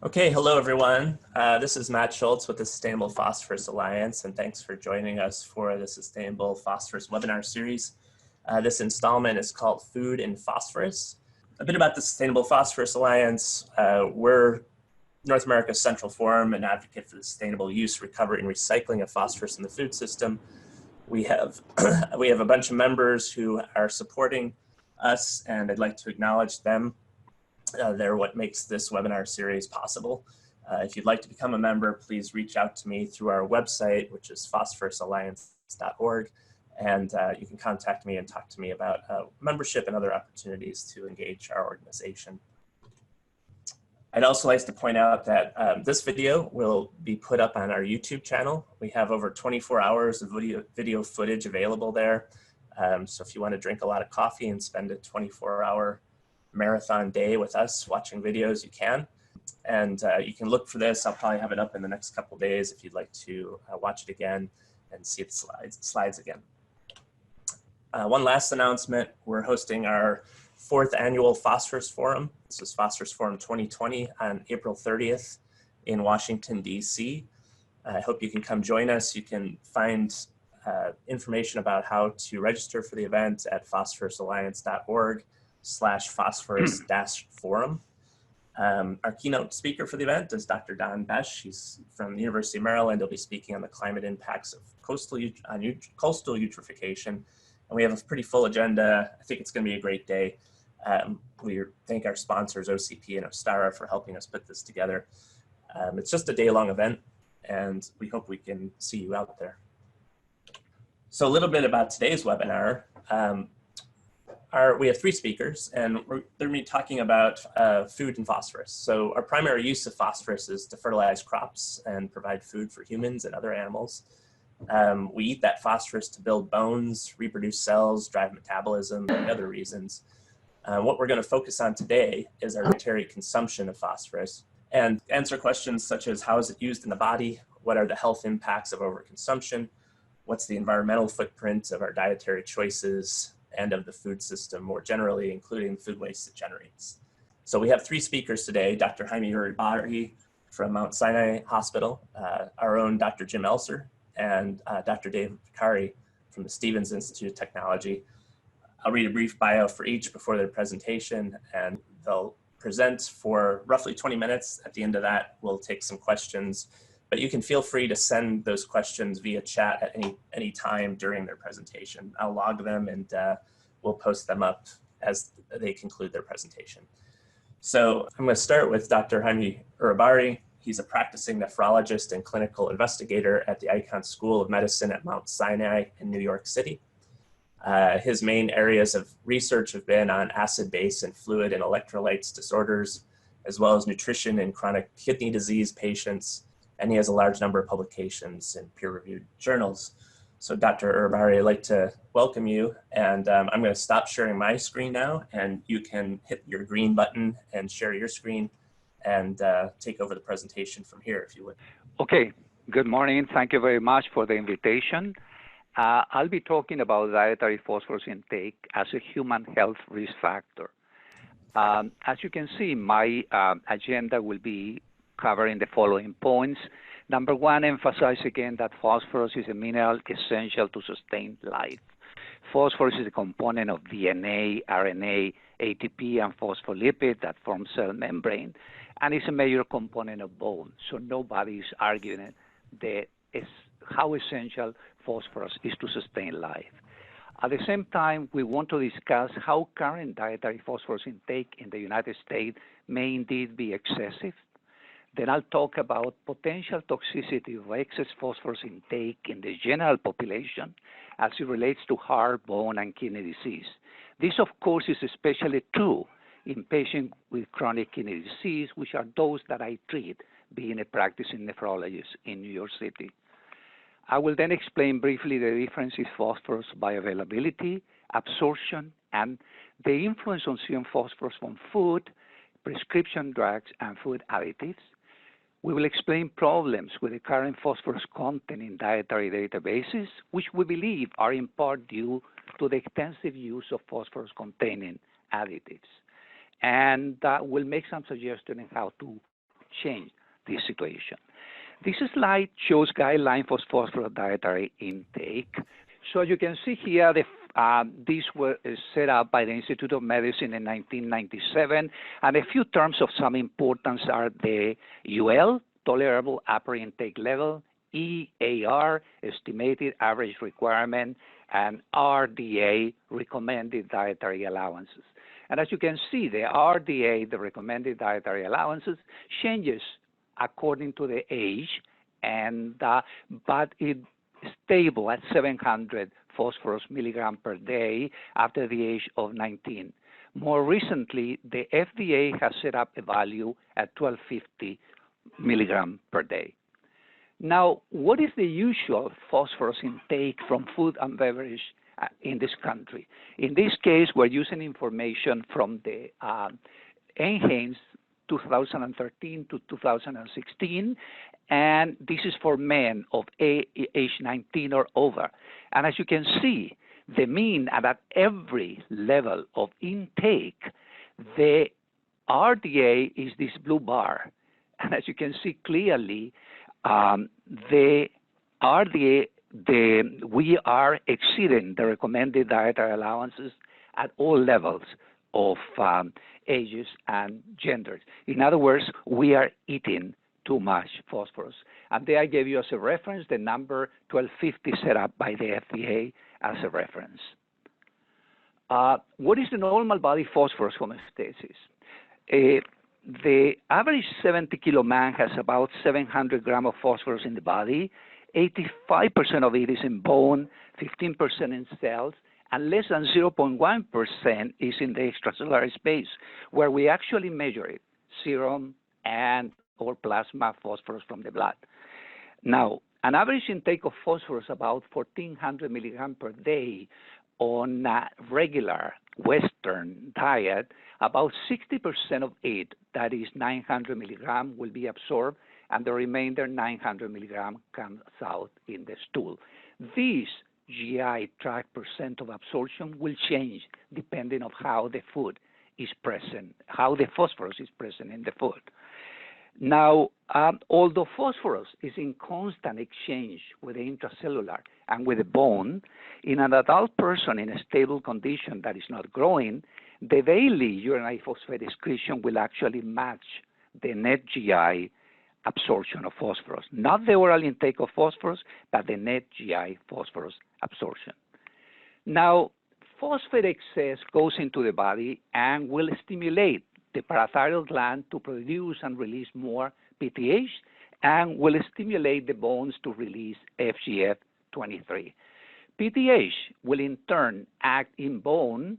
Okay, hello everyone. This is Matt Scholz with the Sustainable Phosphorus Alliance, and thanks for joining us for the Sustainable Phosphorus webinar series. This installment is called Food and Phosphorus. A bit about the Sustainable Phosphorus Alliance. We're North America's central forum and advocate for the sustainable use, recovery, and recycling of phosphorus in the food system. We have a bunch of members who are supporting us, and I'd like to acknowledge them. They're what makes this webinar series possible. If you'd like to become a member, please reach out to me through our website, which is phosphorusalliance.org, and you can contact me and talk to me about membership and other opportunities to engage our organization. I'd also like to point out that this video will be put up on our YouTube channel. We have over 24 hours of video footage available there. So if you want to drink a lot of coffee and spend a 24-hour marathon day with us watching videos, you can. And you can look for this. I'll probably have it up in the next couple days if you'd like to watch it again and see the slides again. One last announcement, we're hosting our 4th annual Phosphorus Forum. This is Phosphorus Forum 2020 on April 30th in Washington, DC. I hope you can come join us. You can find information about how to register for the event at phosphorusalliance.org/phosphorus-forum. Our keynote speaker for the event is Dr. Don Besch. He's from the University of Maryland. He'll be speaking on the climate impacts of coastal eutrophication. And we have a pretty full agenda. I think it's going to be a great day. We thank our sponsors, OCP and Ostara, for helping us put this together. It's just a day-long event, and we hope we can see you out there. So a little bit about today's webinar. We have 3 speakers, and they're going to be talking about food and phosphorus. So our primary use of phosphorus is to fertilize crops and provide food for humans and other animals. We eat that phosphorus to build bones, reproduce cells, drive metabolism, and other reasons. What we're going to focus on today is our dietary consumption of phosphorus and answer questions such as how is it used in the body, what are the health impacts of overconsumption, what's the environmental footprint of our dietary choices and of the food system more generally, including food waste it generates. So we have 3 speakers today, Dr. Jaime Uribarri from Mount Sinai Hospital, our own Dr. Jim Elser, and Dr. David Vacarri from the Stevens Institute of Technology. I'll read a brief bio for each before their presentation, and they'll present for roughly 20 minutes. At the end of that, we'll take some questions, but you can feel free to send those questions via chat at any time during their presentation. I'll log them and we'll post them up as they conclude their presentation. So I'm going to start with Dr. Jaime Uribarri. He's a practicing nephrologist and clinical investigator at the Icahn School of Medicine at Mount Sinai in New York City. His main areas of research have been on acid, base, and fluid and electrolytes disorders, as well as nutrition in chronic kidney disease patients, and he has a large number of publications in peer-reviewed journals. So Dr. Uribarri, I'd like to welcome you, and I'm going to stop sharing my screen now, and you can hit your green button and share your screen and take over the presentation from here, if you would. Okay, good morning. Thank you very much for the invitation. I'll be talking about dietary phosphorus intake as a human health risk factor. As you can see, my agenda will be covering the following points. Number 1, emphasize again that phosphorus is a mineral essential to sustain life. Phosphorus is a component of DNA, RNA, ATP, and phospholipid that form cell membrane, and it's a major component of bone. So nobody is arguing how essential phosphorus is to sustain life. At the same time, we want to discuss how current dietary phosphorus intake in the United States may indeed be excessive. Then I'll talk about potential toxicity of excess phosphorus intake in the general population as it relates to heart, bone, and kidney disease. This, of course, is especially true in patients with chronic kidney disease, which are those that I treat, being a practicing nephrologist in New York City. I will then explain briefly the difference in phosphorus bioavailability, absorption, and the influence on serum phosphorus from food, prescription drugs, and food additives. We will explain problems with the current phosphorus content in dietary databases, which we believe are in part due to the extensive use of phosphorus-containing additives. And we'll make some suggestions on how to change this situation. This slide shows guidelines for phosphorus dietary intake. So you can see here, these were set up by the Institute of Medicine in 1997, and a few terms of some importance are the UL, tolerable upper intake level, EAR, estimated average requirement, and RDA, recommended dietary allowances. And as you can see, the RDA, the recommended dietary allowances, changes according to the age, and but it's stable at 700 phosphorus milligram per day after the age of 19. More recently, the FDA has set up a value at 1250 milligram per day. Now, what is the usual phosphorus intake from food and beverage in this country? In this case, we're using information from the NHANES 2013 to 2016, and this is for men of age 19 or over. And as you can see, the mean at every level of intake, the RDA is this blue bar. And as you can see clearly, the RDA, we are exceeding the recommended dietary allowances at all levels of ages and genders. In other words, we are eating too much phosphorus. And there I gave you as a reference the number 1250 set up by the FDA as a reference. What is the normal body phosphorus homeostasis? The average 70-kilo man has about 700 grams of phosphorus in the body. 85% of it is in bone, 15% in cells, and less than 0.1% is in the extracellular space, where we actually measure it, serum and or plasma phosphorus from the blood. Now, an average intake of phosphorus about 1,400 milligrams per day on a regular Western diet, about 60% of it, that is 900 milligrams, will be absorbed, and the remainder 900 milligrams comes out in the stool. This GI tract percent of absorption will change depending on how the food is present, how the phosphorus is present in the food. Now, although phosphorus is in constant exchange with the intracellular and with the bone, in an adult person in a stable condition that is not growing, the daily urinary phosphate excretion will actually match the net GI absorption of phosphorus. Not the oral intake of phosphorus, but the net GI phosphorus absorption. Now, phosphate excess goes into the body and will stimulate the parathyroid gland to produce and release more PTH, and will stimulate the bones to release FGF23. PTH will in turn act in bone,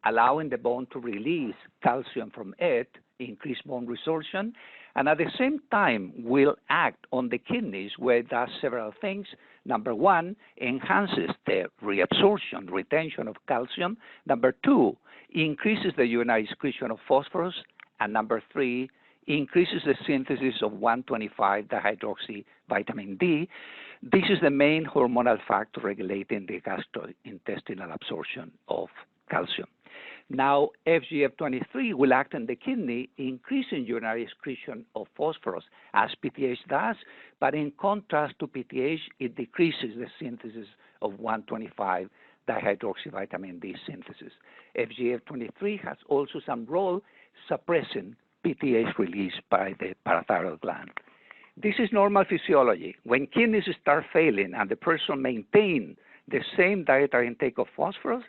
allowing the bone to release calcium from it, increase bone resorption, and at the same time will act on the kidneys, where it does several things. Number one, enhances the reabsorption, retention of calcium. Number two, increases the urinary excretion of phosphorus. And number three, increases the synthesis of 1,25-dihydroxy vitamin D. This is the main hormonal factor regulating the gastrointestinal absorption of calcium. Now, FGF23 will act in the kidney, increasing urinary excretion of phosphorus, as PTH does, but in contrast to PTH, it decreases the synthesis of 1,25-dihydroxy vitamin D synthesis. FGF23 has also some role suppressing PTH release by the parathyroid gland. This is normal physiology. When kidneys start failing and the person maintains the same dietary intake of phosphorus,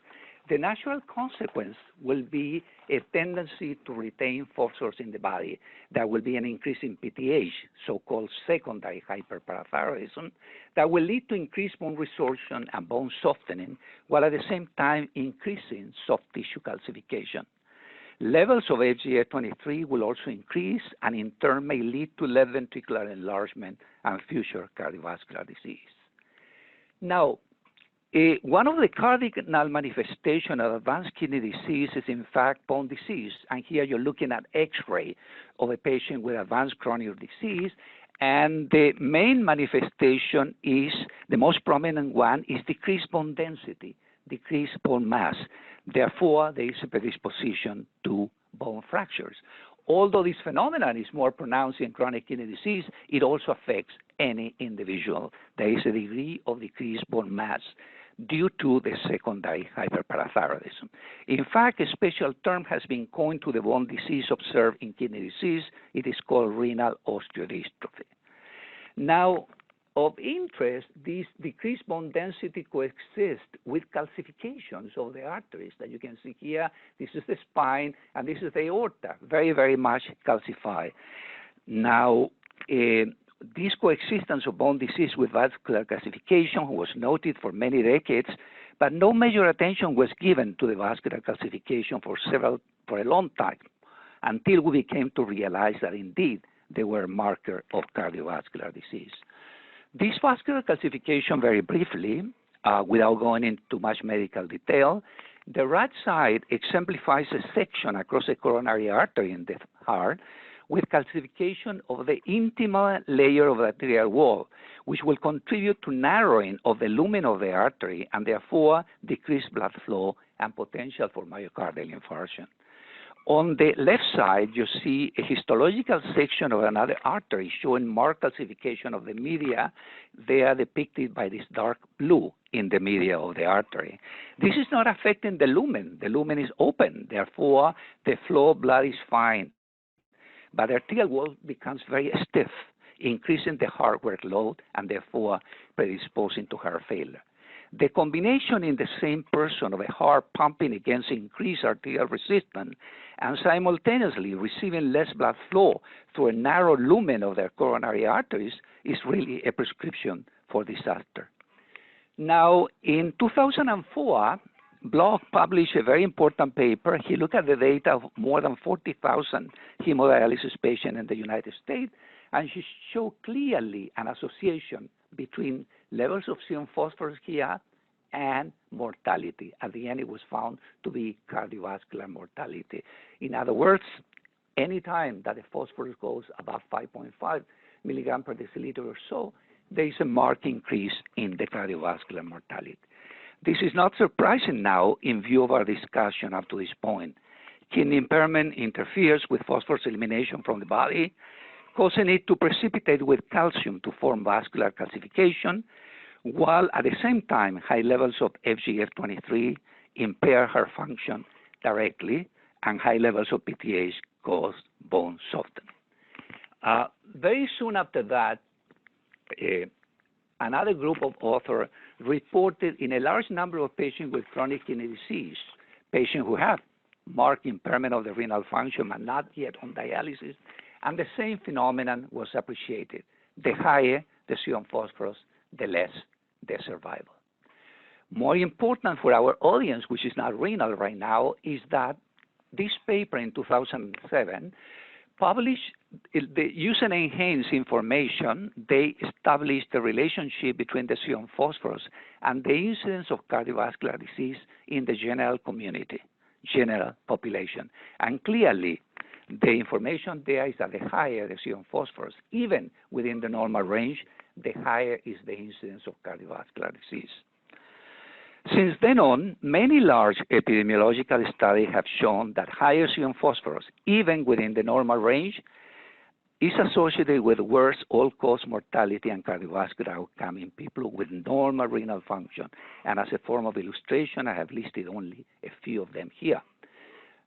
the natural consequence will be a tendency to retain phosphorus in the body. There will be an increase in PTH, so-called secondary hyperparathyroidism, that will lead to increased bone resorption and bone softening, while at the same time increasing soft tissue calcification. Levels of FGF23 will also increase and in turn may lead to left ventricular enlargement and future cardiovascular disease. Now, one of the cardinal manifestations of advanced kidney disease is in fact bone disease. And here you're looking at X-ray of a patient with advanced chronic disease. And the main manifestation is, the most prominent one, is decreased bone density, decreased bone mass. Therefore, there is a predisposition to bone fractures. Although this phenomenon is more pronounced in chronic kidney disease, it also affects any individual. There is a degree of decreased bone mass due to the secondary hyperparathyroidism. In fact, a special term has been coined to the bone disease observed in kidney disease. It is called renal osteodystrophy. Now, of interest, this decreased bone density coexists with calcifications of the arteries that you can see here. This is the spine, and this is the aorta, very, very much calcified. Now, this coexistence of bone disease with vascular calcification was noted for many decades, but no major attention was given to the vascular calcification for a long time, until we became to realize that indeed they were a marker of cardiovascular disease. This vascular calcification, very briefly, without going into much medical detail, the right side exemplifies a section across a coronary artery in the heart with calcification of the intimal layer of the arterial wall, which will contribute to narrowing of the lumen of the artery and therefore decreased blood flow and potential for myocardial infarction. On the left side, you see a histological section of another artery showing marked calcification of the media. They are depicted by this dark blue in the media of the artery. This is not affecting the lumen. The lumen is open. Therefore, the flow of blood is fine. But the arterial wall becomes very stiff, increasing the heart workload and therefore predisposing to heart failure. The combination in the same person of a heart pumping against increased arterial resistance and simultaneously receiving less blood flow through a narrow lumen of their coronary arteries is really a prescription for disaster. Now, in 2004, Bloch published a very important paper. He looked at the data of more than 40,000 hemodialysis patients in the United States, and he showed clearly an association between levels of serum phosphorus here and mortality. At the end, it was found to be cardiovascular mortality. In other words, any time that the phosphorus goes above 5.5 milligram per deciliter or so, there is a marked increase in the cardiovascular mortality. This is not surprising now in view of our discussion up to this point. Kidney impairment interferes with phosphorus elimination from the body, causing it to precipitate with calcium to form vascular calcification, while at the same time, high levels of FGF23 impair heart function directly, and high levels of PTH cause bone softening. Very soon after that, another group of authors reported in a large number of patients with chronic kidney disease, patients who have marked impairment of the renal function but not yet on dialysis, and the same phenomenon was appreciated. The higher the serum phosphorus, the less the survival. More important for our audience, which is not renal right now, is that this paper in 2007 published using enhanced information. They established the relationship between the serum phosphorus and the incidence of cardiovascular disease in the general community, general population. And clearly, the information there is that the higher the serum phosphorus, even within the normal range, the higher is the incidence of cardiovascular disease. Since then on, many large epidemiological studies have shown that higher serum phosphorus, even within the normal range, is associated with worse all-cause mortality and cardiovascular outcome in people with normal renal function. And as a form of illustration, I have listed only a few of them here.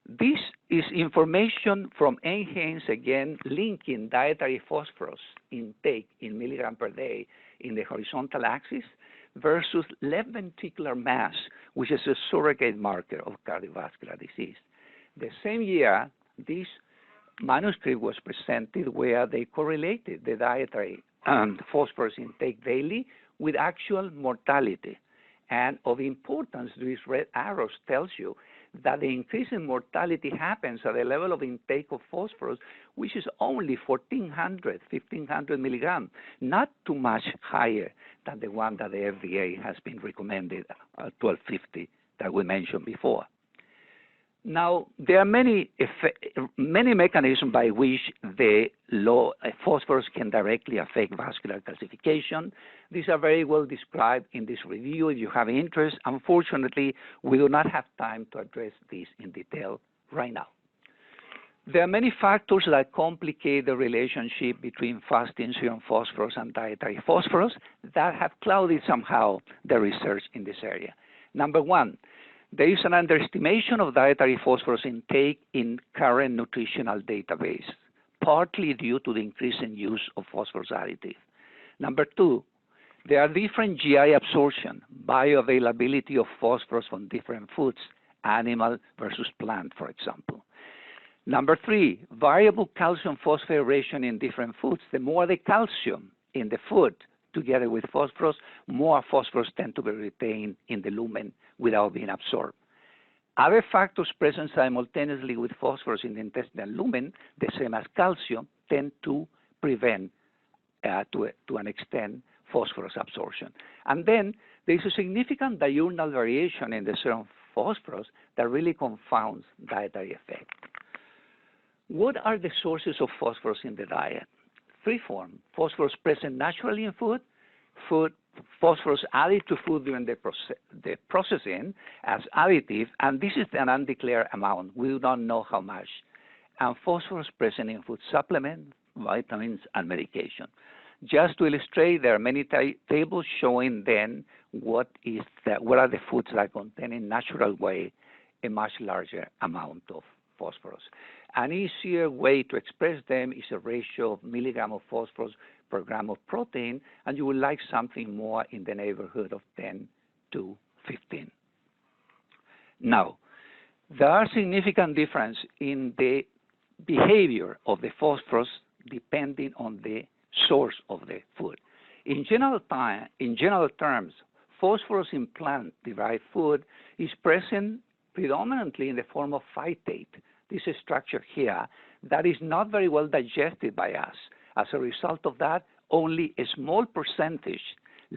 This is information from NHANES, again, linking dietary phosphorus intake in milligram per day in the horizontal axis versus left ventricular mass, which is a surrogate marker of cardiovascular disease. The same year, this manuscript was presented where they correlated the dietary phosphorus intake daily with actual mortality. And of importance, these red arrows tells you that the increase in mortality happens at a level of intake of phosphorus, which is only 1,400, 1,500 milligrams, not too much higher than the one that the FDA has been recommended, 1,250, that we mentioned before. Now, there are many mechanisms by which the low phosphorus can directly affect vascular calcification. These are very well described in this review if you have interest. Unfortunately, we do not have time to address this in detail right now. There are many factors that complicate the relationship between fasting serum phosphorus and dietary phosphorus that have clouded somehow the research in this area. Number one, there is an underestimation of dietary phosphorus intake in current nutritional database, partly due to the increasing use of phosphorus additive. Number two, there are different GI absorption, bioavailability of phosphorus from different foods, animal versus plant, for example. Number three, variable calcium phosphate ratio in different foods. The more the calcium in the food together with phosphorus, more phosphorus tend to be retained in the lumen without being absorbed. Other factors present simultaneously with phosphorus in the intestinal lumen, the same as calcium, tend to prevent, to an extent, phosphorus absorption. And then there is a significant diurnal variation in the serum phosphorus that really confounds dietary effect. What are the sources of phosphorus in the diet? Threefold: phosphorus present naturally in food, phosphorus added to food during the processing as additive, and this is an undeclared amount. We do not know how much. And phosphorus present in food supplements, vitamins, and medication. Just to illustrate, there are many tables showing then what are the foods that contain in natural way a much larger amount of phosphorus. An easier way to express them is a ratio of milligram of phosphorus per gram of protein, and you would like something more in the neighborhood of 10 to 15. Now, there are significant differences in the behavior of the phosphorus depending on the source of the food. In general terms, phosphorus in plant-derived food is present predominantly in the form of phytate. This is structure here that is not very well digested by us. As a result of that, only a small percentage,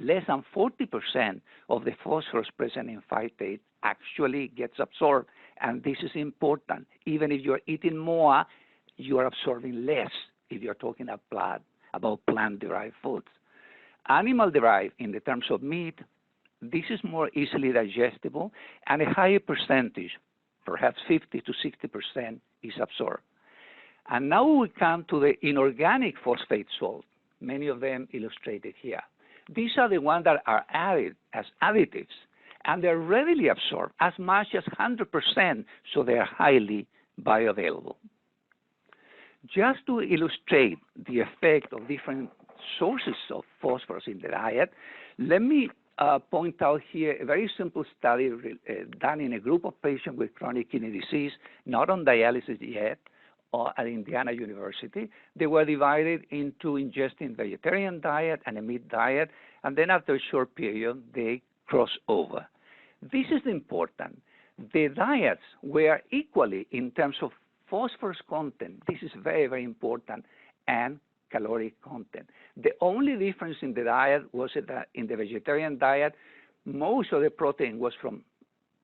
less than 40% of the phosphorus present in phytate actually gets absorbed. And this is important. Even if you're eating more, you are absorbing less if you're talking about plant-derived foods. Animal-derived, in the terms of meat, this is more easily digestible, and a higher percentage, perhaps 50 to 60%, is absorbed. And now we come to the inorganic phosphate salt, many of them illustrated here. These are the ones that are added as additives, and they're readily absorbed, as much as 100%, so they're highly bioavailable. Just to illustrate the effect of different sources of phosphorus in the diet, let me point out here a very simple study done in a group of patients with chronic kidney disease, not on dialysis yet, or at Indiana University. They were divided into ingesting vegetarian diet and a meat diet, and then after a short period, they cross over. This is important. The diets were equally in terms of phosphorus content. This is very, very important, and caloric content. The only difference in the diet was that in the vegetarian diet, most of the protein was from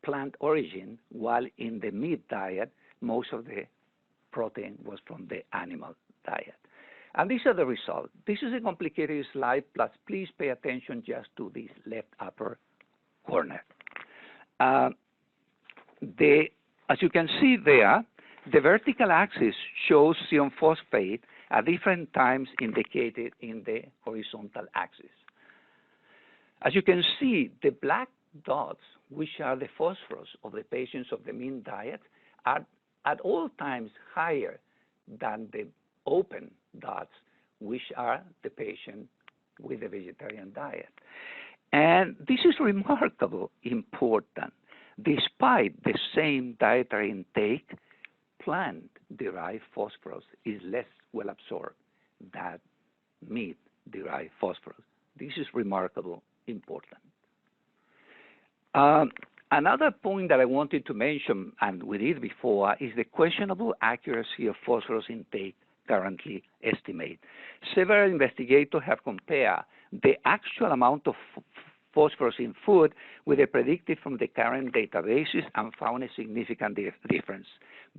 plant origin, while in the meat diet, most of the protein was from the animal diet. And these are the results. This is a complicated slide, but please pay attention just to this left upper corner. As you can see there, the vertical axis shows serum phosphate at different times indicated in the horizontal axis. As you can see, the black dots, which are the phosphorus of the patients of the mean diet, are at all times higher than the open dots, which are the patient with the vegetarian diet. And this is remarkable important. Despite the same dietary intake, plant-derived phosphorus is less well absorbed than meat-derived phosphorus. This is remarkable important. Another point that I wanted to mention, and we did before, is the questionable accuracy of phosphorus intake currently estimated. Several investigators have compared the actual amount of phosphorus in food with the predicted from the current databases and found a significant difference.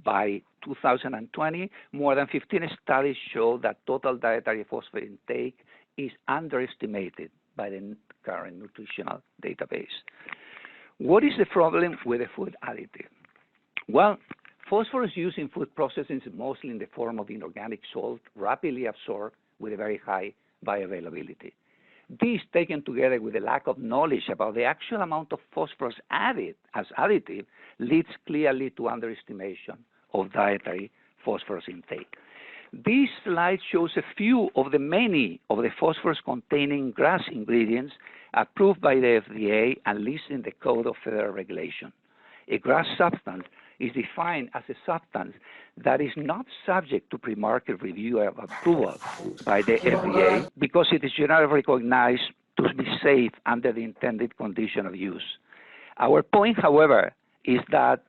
By 2020, more than 15 studies show that total dietary phosphate intake is underestimated by the current nutritional database. What is the problem with the food additive? Well, Phosphorus used in food processing is mostly in the form of inorganic salt, rapidly absorbed with a very high bioavailability. This, taken together with the lack of knowledge about the actual amount of phosphorus added as additive, leads clearly to underestimation of dietary phosphorus intake. This slide shows a few of the many of the phosphorus-containing GRAS ingredients approved by the FDA and listed in the Code of Federal Regulation. A GRAS substance is defined as a substance that is not subject to pre-market review of approval by the FDA because it is generally recognized to be safe under the intended condition of use. Our point, however, is that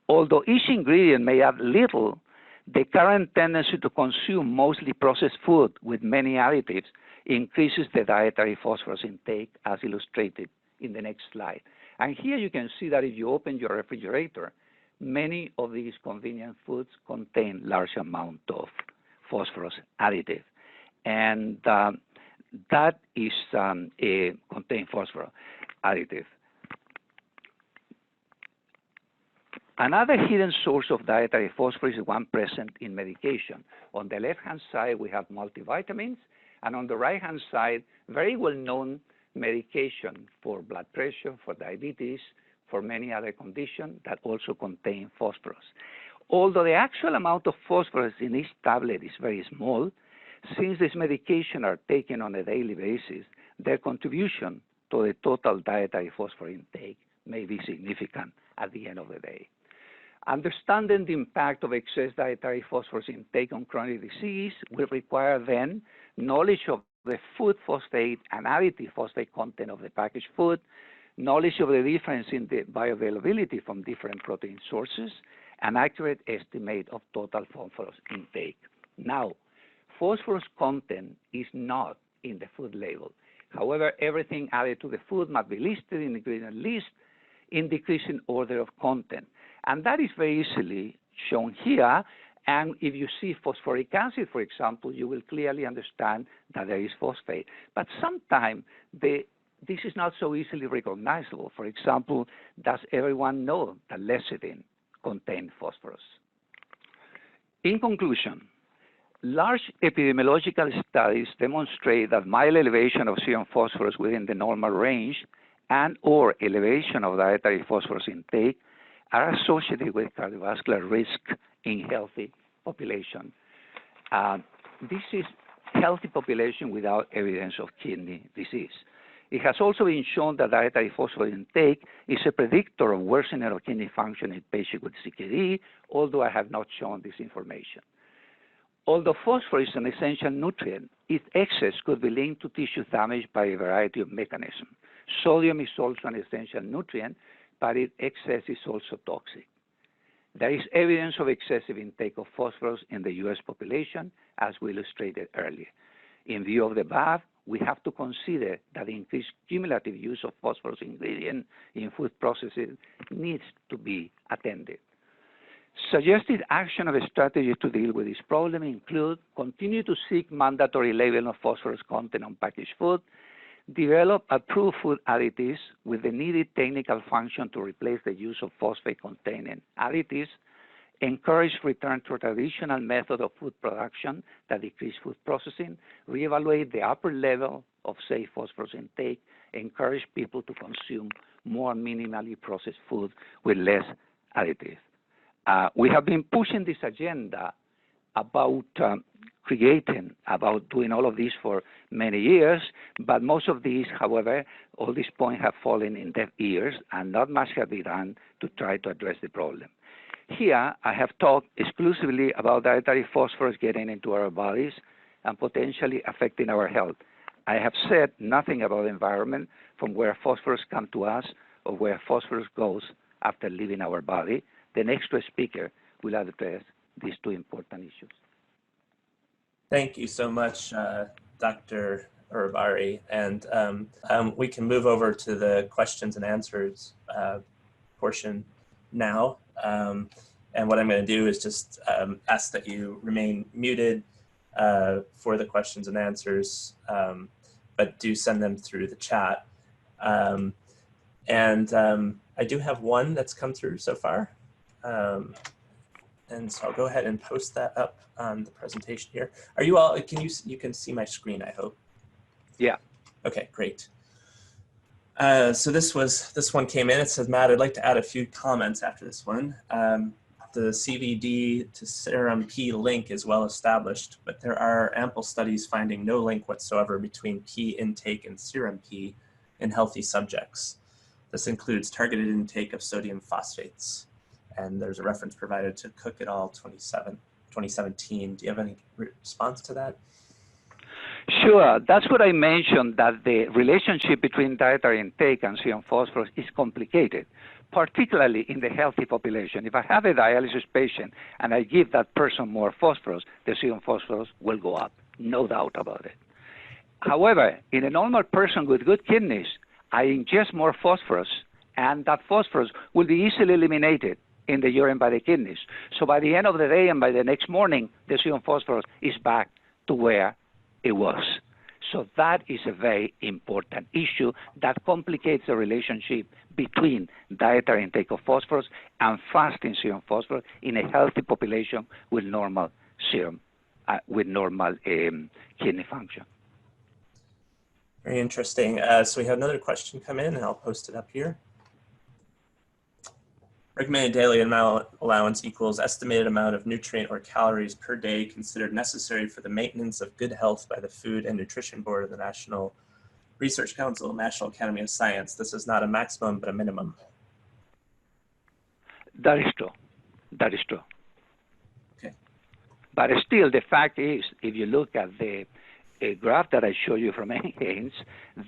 although each ingredient may add little, the current tendency to consume mostly processed food with many additives increases the dietary phosphorus intake, as illustrated in the next slide. And here you can see that if you open your refrigerator, many of these convenient foods contain large amount of phosphorus additive. And that is a contain phosphorus additive. Another hidden source of dietary phosphorus is one present in medication. On the left-hand side, we have multivitamins, and on the right-hand side, very well-known medication for blood pressure, for diabetes, for many other conditions that also contain phosphorus. Although the actual amount of phosphorus in each tablet is very small, since these medications are taken on a daily basis, their contribution to the total dietary phosphorus intake may be significant at the end of the day. Understanding the impact of excess dietary phosphorus intake on chronic disease will require then knowledge of the food phosphate and additive phosphate content of the packaged food, knowledge of the difference in the bioavailability from different protein sources, an accurate estimate of total phosphorus intake. Now, phosphorus content is not in the food label. However, everything added to the food must be listed in the ingredient list in decreasing order of content. And that is very easily shown here. And if you see phosphoric acid, for example, you will clearly understand that there is phosphate. But sometimes this is not so easily recognizable. For example, does everyone know that lecithin contains phosphorus? In conclusion, large epidemiological studies demonstrate that mild elevation of serum phosphorus within the normal range and or elevation of dietary phosphorus intake are associated with cardiovascular risk in healthy population. This is healthy population without evidence of kidney disease. It has also been shown that dietary phosphorus intake is a predictor of worsening of kidney function in patients with CKD, although I have not shown this information. Although phosphorus is an essential nutrient, its excess could be linked to tissue damage by a variety of mechanisms. Sodium is also an essential nutrient, but its excess is also toxic. There is evidence of excessive intake of phosphorus in the U.S. population, as we illustrated earlier. In view of the above, we have to consider that the increased cumulative use of phosphorus ingredient in food processing needs to be attended. Suggested action of a strategy to deal with this problem include continue to seek mandatory labeling of phosphorus content on packaged food, develop approved food additives with the needed technical function to replace the use of phosphate-containing additives, encourage return to a traditional method of food production that decrease food processing, reevaluate the upper level of safe phosphorus intake, encourage people to consume more minimally processed food with less additives. We have been pushing this agenda about about doing all of this for many years, but most of these, however, all these points have fallen in deaf ears and not much has been done to try to address the problem. Here, I have talked exclusively about dietary phosphorus getting into our bodies and potentially affecting our health. I have said nothing about the environment, from where phosphorus comes to us or where phosphorus goes after leaving our body. The next speaker will address these two important issues. Thank you so much, Dr. Uribarri. And we can move over to the questions and answers portion now. And what I'm going to do is just ask that you remain muted for the questions and answers, but do send them through the chat. I do have one that's come through so far. And so I'll go ahead and post that up on the presentation here. Are you all, you can see my screen, I hope. Yeah. Okay, great. So this one came in. It says, Matt, I'd like to add a few comments after this one. The CVD to serum P link is well established, but there are ample studies finding no link whatsoever between P intake and serum P in healthy subjects. This includes targeted intake of sodium phosphates. And there's a reference provided to Cook et al. 2017. Do you have any response to that? Sure. That's what I mentioned, that the relationship between dietary intake and serum phosphorus is complicated, particularly in the healthy population. If I have a dialysis patient and I give that person more phosphorus, the serum phosphorus will go up, no doubt about it. However, in a normal person with good kidneys, I ingest more phosphorus, and that phosphorus will be easily eliminated in the urine by the kidneys. So by the end of the day and by the next morning, the serum phosphorus is back to where it was. So that is a very important issue that complicates the relationship between dietary intake of phosphorus and fasting serum phosphorus in a healthy population with normal serum, with normal kidney function. Very interesting. So we have another question come in, and I'll post it up here. Recommended daily amount allowance equals estimated amount of nutrient or calories per day considered necessary for the maintenance of good health by the Food and Nutrition Board of the National Research Council, National Academy of Science. This is not a maximum, but a minimum. That is true. That is true. Okay. But still, the fact is, if you look at the graph that I showed you from Haynes,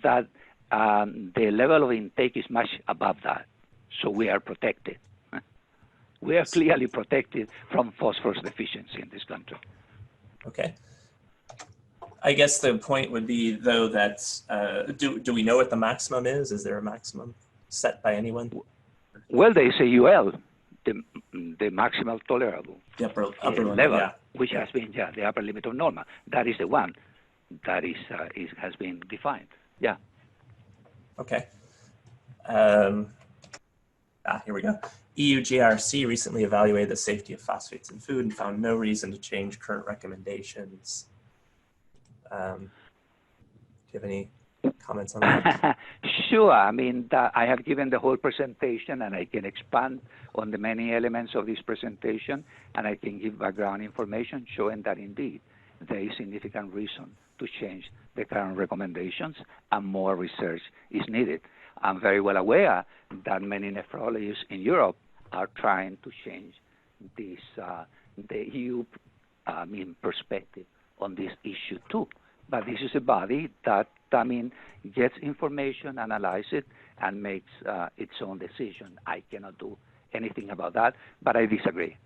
that the level of intake is much above that. So we are protected. We are clearly protected from phosphorus deficiency in this country. Okay. I guess the point would be, though, that do we know what the maximum is? Is there a maximum set by anyone? Well, there is a UL, the maximal tolerable the upper limit, level, yeah. which has been the upper limit of normal. That is the one that has been defined. Yeah. Okay. Here we go. EU GRC recently evaluated the safety of phosphates in food and found no reason to change current recommendations. Do you have any comments on that? Sure. I mean, I have given the whole presentation, and I can expand on the many elements of this presentation, and I can give background information showing that indeed there is significant reason to change the current recommendations, and more research is needed. I'm very well aware that many nephrologists in Europe are trying to change this, the EU perspective on this issue too. But this is a body that, gets information, analyzes it, and makes its own decision. I cannot do anything about that, but I disagree.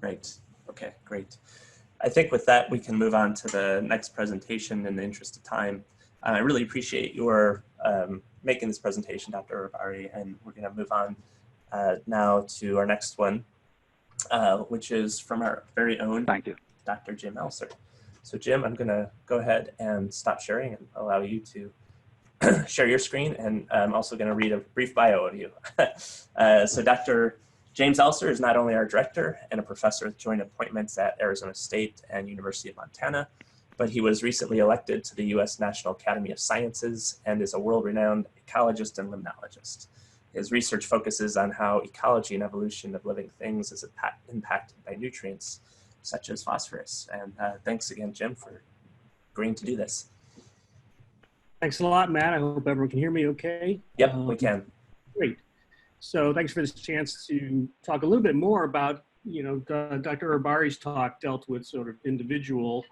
Right. Okay, great. I think with that, we can move on to the next presentation in the interest of time. I really appreciate your making this presentation, Dr. Uribarri, and we're going to move on now to our next one, which is from our very own Dr. Jim Elser. So Jim, I'm going to go ahead and stop sharing and allow you to share your screen, and I'm also going to read a brief bio of you. So Dr. James Elser is not only our director and a professor with joint appointments at Arizona State and University of Montana, but he was recently elected to the U.S. National Academy of Sciences and is a world-renowned ecologist and limnologist. His research focuses on how ecology and evolution of living things is impacted by nutrients such as phosphorus. And thanks again, Jim, for agreeing to do this. Thanks a lot, Matt. I hope everyone can hear me okay. Yep, we can. Great. So thanks for this chance to talk a little bit more about, Dr. Uribarri's talk dealt with sort of individual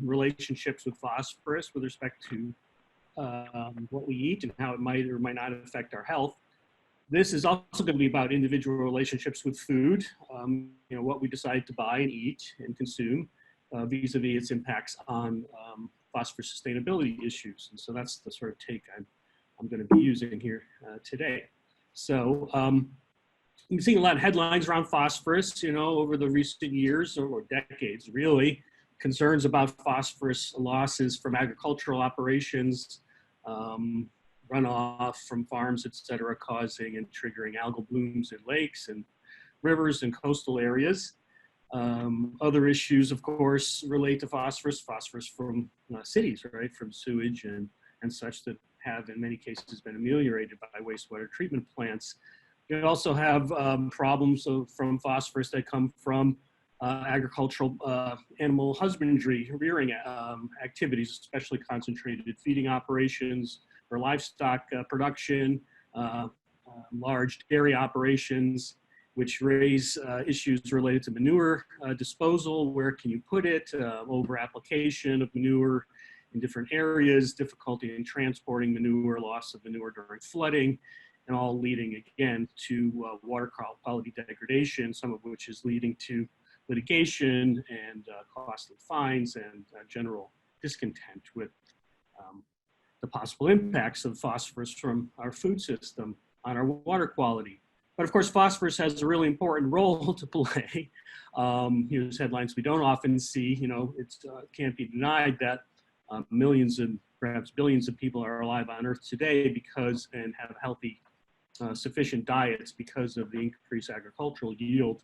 relationships with phosphorus with respect to what we eat and how it might or might not affect our health. This is also going to be about individual relationships with food, what we decide to buy and eat and consume vis-a-vis its impacts on phosphorus sustainability issues. And so that's the sort of take I'm going to be using here today. So you've seen a lot of headlines around phosphorus, over the recent years or decades, really. Concerns about phosphorus losses from agricultural operations, runoff from farms, et cetera, causing and triggering algal blooms in lakes and rivers and coastal areas. Other issues, of course, relate to phosphorus from cities, right, from sewage and such that have in many cases been ameliorated by wastewater treatment plants. You also have problems from phosphorus that come from agricultural animal husbandry, rearing activities, especially concentrated feeding operations for livestock production, large dairy operations, which raise issues related to manure disposal. Where can you put it? Over application of manure in different areas, difficulty in transporting manure, loss of manure during flooding, and all leading again to water quality degradation, some of which is leading to litigation and costly fines and general discontent with the possible impacts of phosphorus from our food system on our water quality. But of course, phosphorus has a really important role to play. Here's headlines we don't often see. It can't be denied that millions and perhaps billions of people are alive on Earth today because and have healthy, sufficient diets because of the increased agricultural yield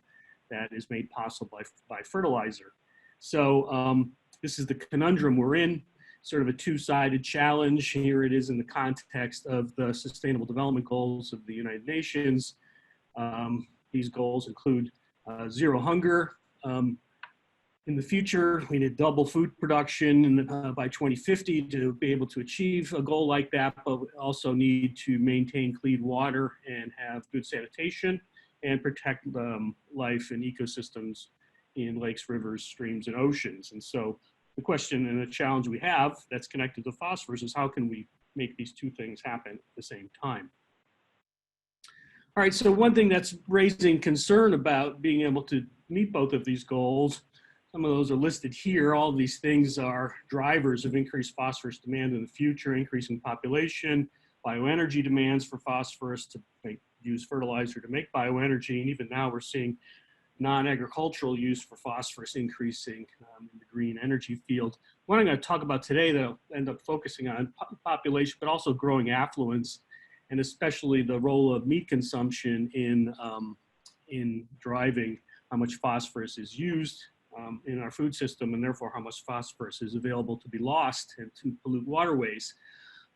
that is made possible by fertilizer. So this is the conundrum we're in, sort of a two-sided challenge. Here it is in the context of the Sustainable Development Goals of the United Nations. These goals include zero hunger. In the future, we need double food production by 2050 to be able to achieve a goal like that, but we also need to maintain clean water and have good sanitation and protect life and ecosystems in lakes, rivers, streams, and oceans. And so the question and the challenge we have that's connected to phosphorus is how can we make these two things happen at the same time? All right, so one thing that's raising concern about being able to meet both of these goals, some of those are listed here. All of these things are drivers of increased phosphorus demand in the future, increasing population, bioenergy demands for phosphorus to use fertilizer to make bioenergy, and even now we're seeing non-agricultural use for phosphorus increasing in the green energy field. What I'm going to talk about today, that I'll end up focusing on population, but also growing affluence, and especially the role of meat consumption in driving how much phosphorus is used in our food system, and therefore how much phosphorus is available to be lost and to pollute waterways.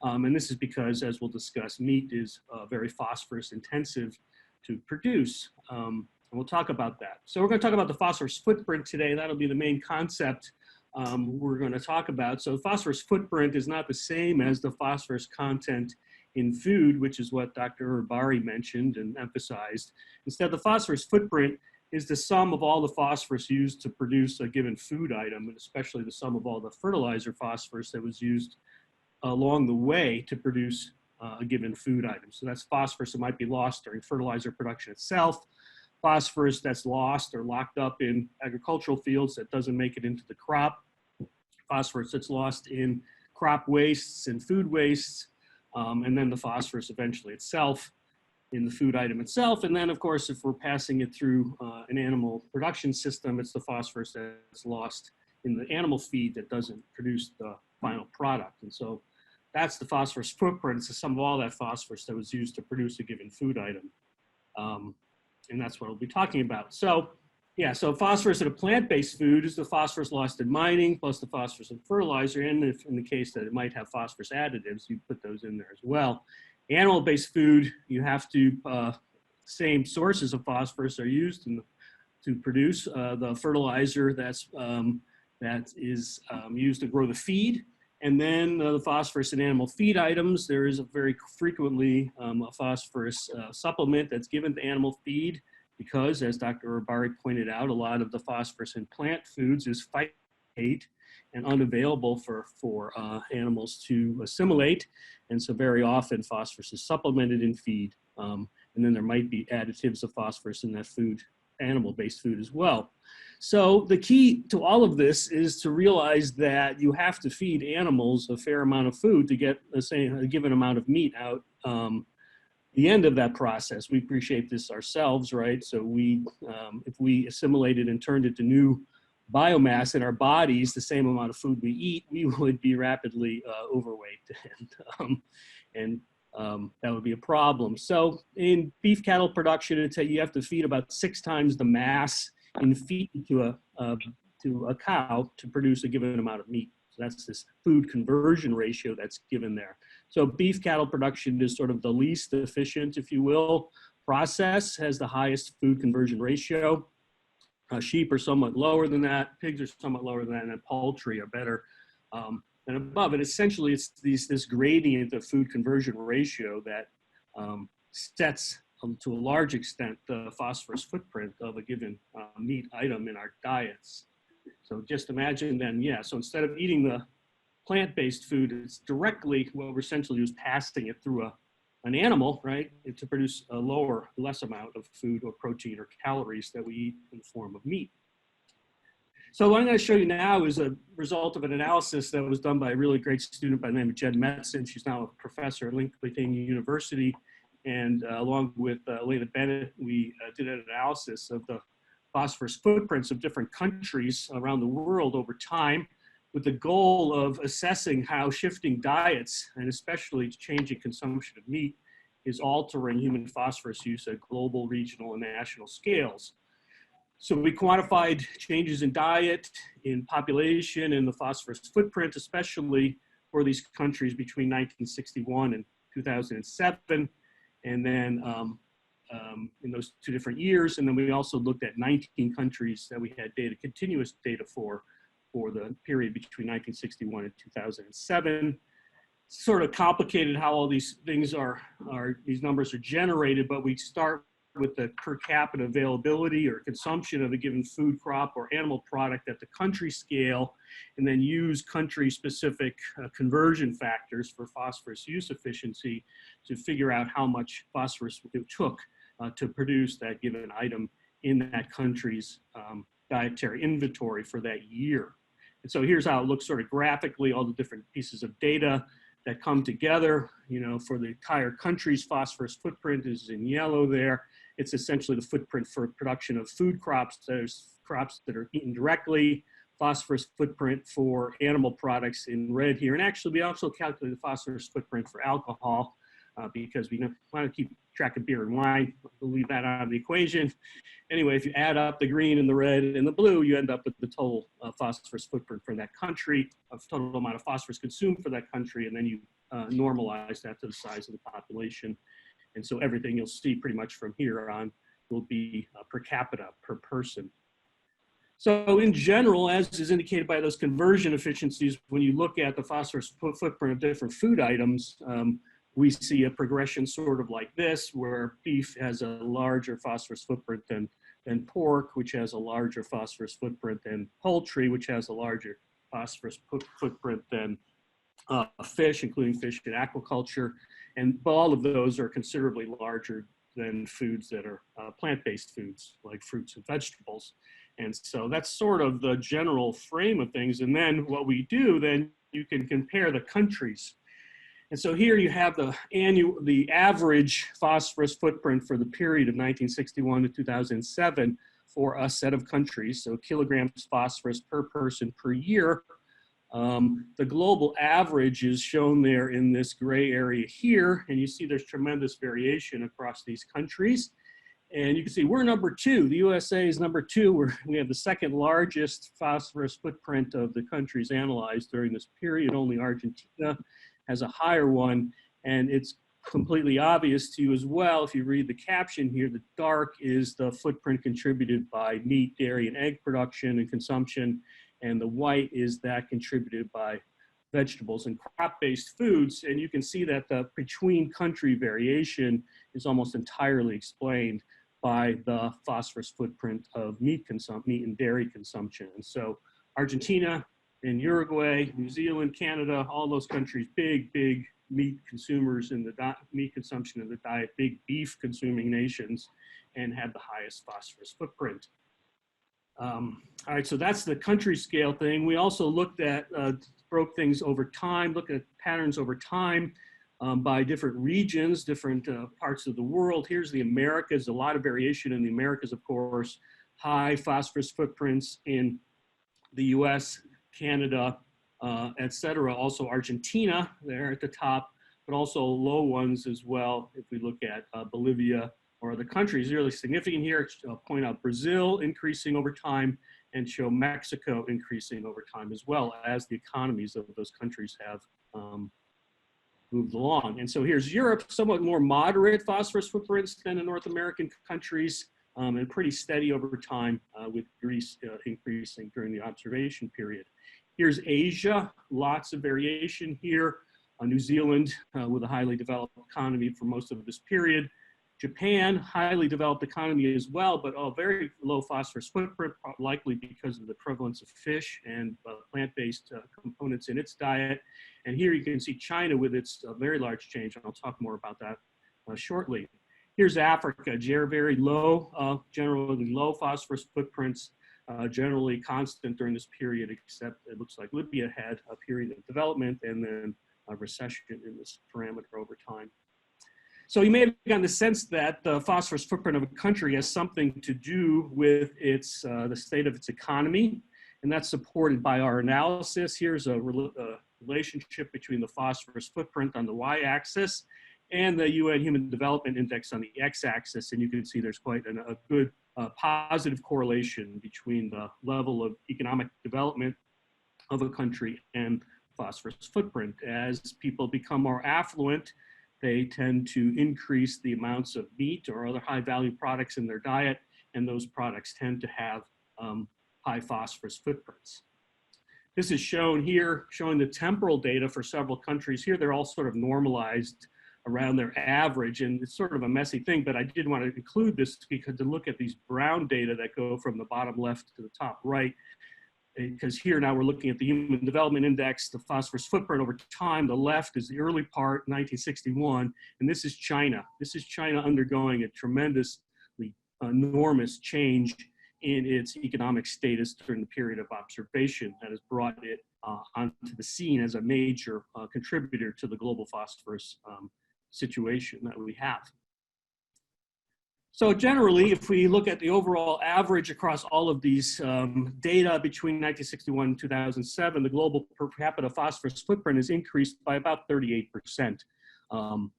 And this is because, as we'll discuss, meat is very phosphorus intensive to produce. And we'll talk about that. So we're going to talk about the phosphorus footprint today. That'll be the main concept we're going to talk about. So the phosphorus footprint is not the same as the phosphorus content in food, which is what Dr. Uribarri mentioned and emphasized. Instead, the phosphorus footprint is the sum of all the phosphorus used to produce a given food item, and especially the sum of all the fertilizer phosphorus that was used along the way to produce a given food item. So that's phosphorus that might be lost during fertilizer production itself, phosphorus that's lost or locked up in agricultural fields that doesn't make it into the crop, phosphorus that's lost in crop wastes and food wastes, and then the phosphorus eventually itself in the food item itself. And then, of course, if we're passing it through an animal production system, it's the phosphorus that's lost in the animal feed that doesn't produce the final product. And so that's the phosphorus footprint. It's the sum of all that phosphorus that was used to produce a given food item. And that's what we'll be talking about. So yeah, so phosphorus in a plant-based food is the phosphorus lost in mining plus the phosphorus in fertilizer. And if in the case that it might have phosphorus additives, you put those in there as well. Animal-based food, you have to, same sources of phosphorus are used to produce the fertilizer that is used to grow the feed. And then the phosphorus in animal feed items, there is a very frequently a phosphorus supplement that's given to animal feed because, as Dr. Uribarri pointed out, a lot of the phosphorus in plant foods is phytate and unavailable for animals to assimilate. And so very often phosphorus is supplemented in feed. And then there might be additives of phosphorus in that food, animal-based food as well. So the key to all of this is to realize that you have to feed animals a fair amount of food to get a given amount of meat out the end of that process. We appreciate this ourselves, right? So we, if we assimilated and turned it to new biomass in our bodies, the same amount of food we eat, we would be rapidly overweight and that would be a problem. So in beef cattle production, it's you have to feed about 6 times the mass in feed to a cow to produce a given amount of meat. So that's this food conversion ratio that's given there. So beef cattle production is sort of the least efficient, if you will, process, has the highest food conversion ratio. Sheep are somewhat lower than that, pigs are somewhat lower than that, and poultry are better than above. And essentially, it's this gradient of food conversion ratio that sets, to a large extent, the phosphorus footprint of a given meat item in our diets. So just imagine then, yeah, so instead of eating the plant-based food, it's directly, what we're essentially doing is passing it through an animal, right, to produce a less amount of food or protein or calories that we eat in the form of meat. So what I'm going to show you now is a result of an analysis that was done by a really great student by the name of Jen Metzen. She's now a professor at Lincoln University. And along with Elena Bennett, we did an analysis of the phosphorus footprints of different countries around the world over time, with the goal of assessing how shifting diets, and especially changing consumption of meat, is altering human phosphorus use at global, regional, and national scales. So we quantified changes in diet, in population, and the phosphorus footprint, especially for these countries between 1961 and 2007, and then in those 2 different years. And then we also looked at 19 countries that we had continuous data for the period between 1961 and 2007. It's sort of complicated how all these things these numbers are generated, but we start with the per capita availability or consumption of a given food crop or animal product at the country scale, and then use country-specific conversion factors for phosphorus use efficiency to figure out how much phosphorus it took to produce that given item in that country's dietary inventory for that year. And so here's how it looks sort of graphically, all the different pieces of data that come together. You know, for the entire country's phosphorus footprint is in yellow there. It's essentially the footprint for production of food crops. There's crops that are eaten directly, phosphorus footprint for animal products in red here. And actually, we also calculate the phosphorus footprint for alcohol because we want to keep track of beer and wine. We'll leave that out of the equation. Anyway, if you add up the green and the red and the blue, you end up with the total phosphorus footprint for that country, total amount of phosphorus consumed for that country, and then you normalize that to the size of the population. And so everything you'll see pretty much from here on will be per capita, per person. So in general, as is indicated by those conversion efficiencies, when you look at the phosphorus footprint of different food items, we see a progression sort of like this, where beef has a larger phosphorus footprint than pork, which has a larger phosphorus footprint than poultry, which has a larger phosphorus footprint than fish, including fish in aquaculture. But all of those are considerably larger than foods that are plant-based foods, like fruits and vegetables. And so that's sort of the general frame of things. And then what we do, then you can compare the countries. And so here you have the average phosphorus footprint for the period of 1961 to 2007 for a set of countries. So kilograms phosphorus per person per year. The global average is shown there in this gray area here, and you see there's tremendous variation across these countries. And you can see we're number 2. The USA is number 2. We have the second largest phosphorus footprint of the countries analyzed during this period. Only Argentina has a higher one, and it's completely obvious to you as well. If you read the caption here, the dark is the footprint contributed by meat, dairy, and egg production and consumption, and the white is that contributed by vegetables and crop-based foods. And you can see that the between country variation is almost entirely explained by the phosphorus footprint of meat and dairy consumption. And so Argentina and Uruguay, New Zealand, Canada, all those countries, big meat consumers in the meat consumption in the diet, big beef consuming nations, and had the highest phosphorus footprint. All right, so that's the country scale thing. We also looked at, broke things over time, looked at patterns over time by different regions, different parts of the world. Here's the Americas, a lot of variation in the Americas, of course, high phosphorus footprints in the US, Canada, et cetera. Also Argentina there at the top, but also low ones as well. If we look at Bolivia or other countries, really significant here. I'll point out Brazil increasing over time and show Mexico increasing over time as well as the economies of those countries have moved along. And so here's Europe, somewhat more moderate phosphorus footprints than the North American countries, and pretty steady over time with Greece increasing during the observation period. Here's Asia, lots of variation here. New Zealand with a highly developed economy for most of this period. Japan, highly developed economy as well, but a very low phosphorus footprint, likely because of the prevalence of fish and plant-based components in its diet. And here you can see China with its very large change, and I'll talk more about that shortly. Here's Africa, very low, generally low phosphorus footprints, generally constant during this period, except it looks like Libya had a period of development and then a recession in this parameter over time. So you may have gotten the sense that the phosphorus footprint of a country has something to do with its, the state of its economy, and that's supported by our analysis. Here's a relationship between the phosphorus footprint on the y-axis and the UN Human Development Index on the x-axis, and you can see there's quite a good positive correlation between the level of economic development of a country and phosphorus footprint. As people become more affluent, they tend to increase the amounts of meat or other high value products in their diet, and those products tend to have high phosphorus footprints. This is shown here, showing the temporal data for several countries. Here they're all sort of normalized around their average, and it's sort of a messy thing, but I did want to include this because to look at these brown data that go from the bottom left to the top right, because here now we're looking at the Human Development Index, the phosphorus footprint over time. The left is the early part, 1961, and this is China. This is China undergoing a tremendously enormous change in its economic status during the period of observation that has brought it onto the scene as a major contributor to the global phosphorus situation that we have. So generally, if we look at the overall average across all of these data between 1961 and 2007, the global per capita phosphorus footprint has increased by about 38%. And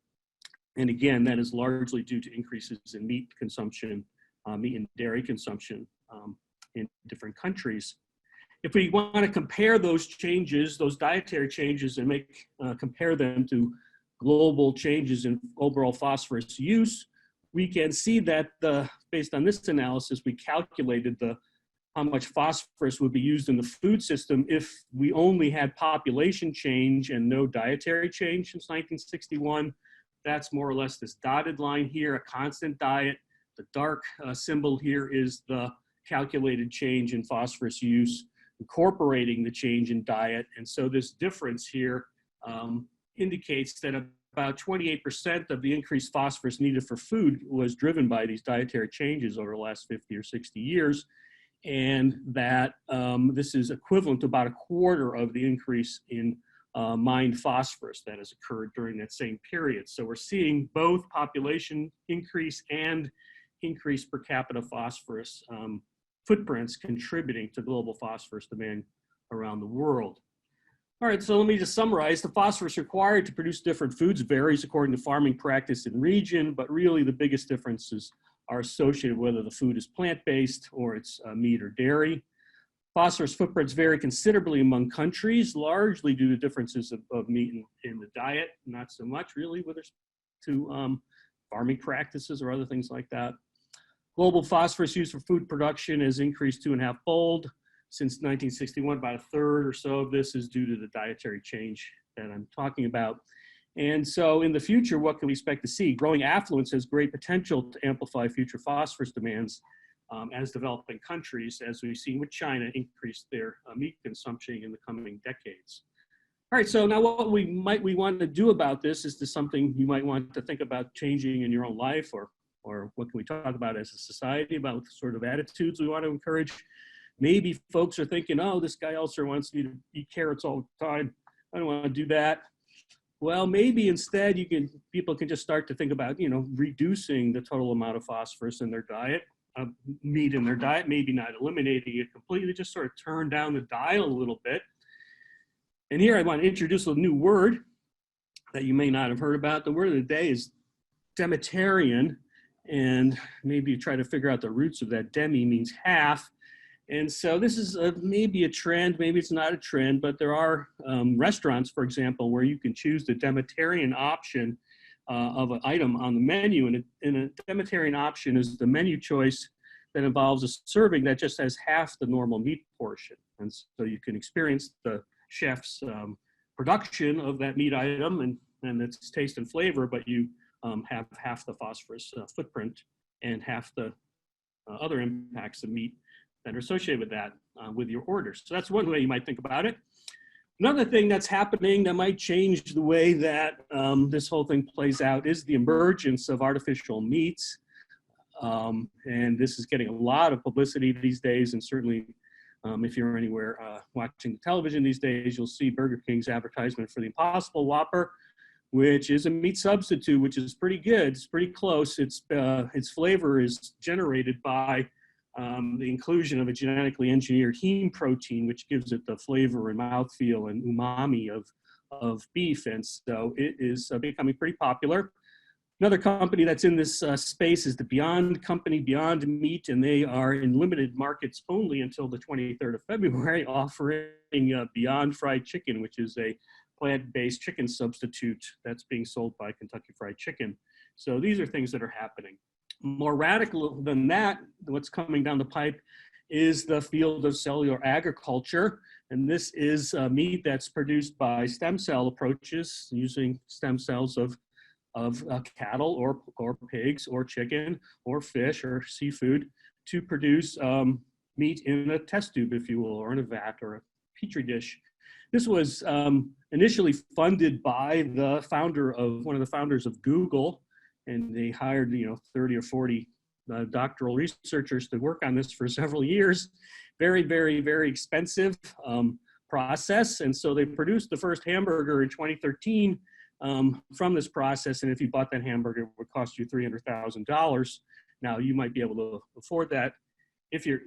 again, that is largely due to increases in meat consumption, meat and dairy consumption in different countries. If we want to compare those changes, those dietary changes, and compare them to global changes in overall phosphorus use, we can see that based on this analysis, we calculated how much phosphorus would be used in the food system if we only had population change and no dietary change since 1961. That's more or less this dotted line here, a constant diet. The dark symbol here is the calculated change in phosphorus use, incorporating the change in diet. And so this difference here indicates that about 28% of the increased phosphorus needed for food was driven by these dietary changes over the last 50 or 60 years. And that this is equivalent to about a quarter of the increase in mined phosphorus that has occurred during that same period. So we're seeing both population increase and increased per capita phosphorus footprints contributing to global phosphorus demand around the world. All right, so let me just summarize. The phosphorus required to produce different foods varies according to farming practice and region, but really the biggest differences are associated with whether the food is plant-based or it's meat or dairy. Phosphorus footprints vary considerably among countries, largely due to differences of meat in the diet, not so much really with respect to farming practices or other things like that. Global phosphorus use for food production has increased 2.5-fold. Since 1961, about a third or so of this is due to the dietary change that I'm talking about. And so in the future, what can we expect to see? Growing affluence has great potential to amplify future phosphorus demands as developing countries, as we've seen with China, increase their meat consumption in the coming decades. All right, so now what we want to do about this is this something you might want to think about changing in your own life, or what can we talk about as a society about the sort of attitudes we want to encourage? Maybe folks are thinking, oh, this guy also wants me to eat carrots all the time. I don't want to do that. Well, maybe instead people can just start to think about, reducing the total amount of phosphorus in their diet, meat in their diet, maybe not eliminating it completely, just sort of turn down the dial a little bit. And here I want to introduce a new word. that you may not have heard about. The word of the day is demetarian, and maybe you try to figure out the roots of that. Demi means half. And so this is maybe a trend, maybe it's not a trend, but there are restaurants, for example, where you can choose the demetarian option of an item on the menu. And a demetarian option is the menu choice that involves a serving that just has half the normal meat portion. And so you can experience the chef's production of that meat item and its taste and flavor, but you have half the phosphorus footprint and half the other impacts of meat that are associated with that with your orders. So that's one way you might think about it. Another thing that's happening that might change the way that this whole thing plays out is the emergence of artificial meats. And this is getting a lot of publicity these days, and certainly if you're anywhere watching television these days, you'll see Burger King's advertisement for the Impossible Whopper, which is a meat substitute, which is pretty good. It's pretty close. Its flavor is generated by the inclusion of a genetically engineered heme protein, which gives it the flavor and mouthfeel and umami of beef. And so it is becoming pretty popular. Another company that's in this space is the Beyond Company, Beyond Meat, and they are in limited markets only until the 23rd of February, offering Beyond Fried Chicken, which is a plant-based chicken substitute that's being sold by Kentucky Fried Chicken. So these are things that are happening. More radical than that, what's coming down the pipe is the field of cellular agriculture. And this is meat that's produced by stem cell approaches using stem cells of cattle or pigs or chicken or fish or seafood to produce meat in a test tube, if you will, or in a vat or a petri dish. This was initially funded by one of the founders of Google, and they hired 30 or 40 doctoral researchers to work on this for several years. Very, very, very expensive process, and so they produced the first hamburger in 2013 from this process, and if you bought that hamburger, it would cost you $300,000. Now, you might be able to afford that if you're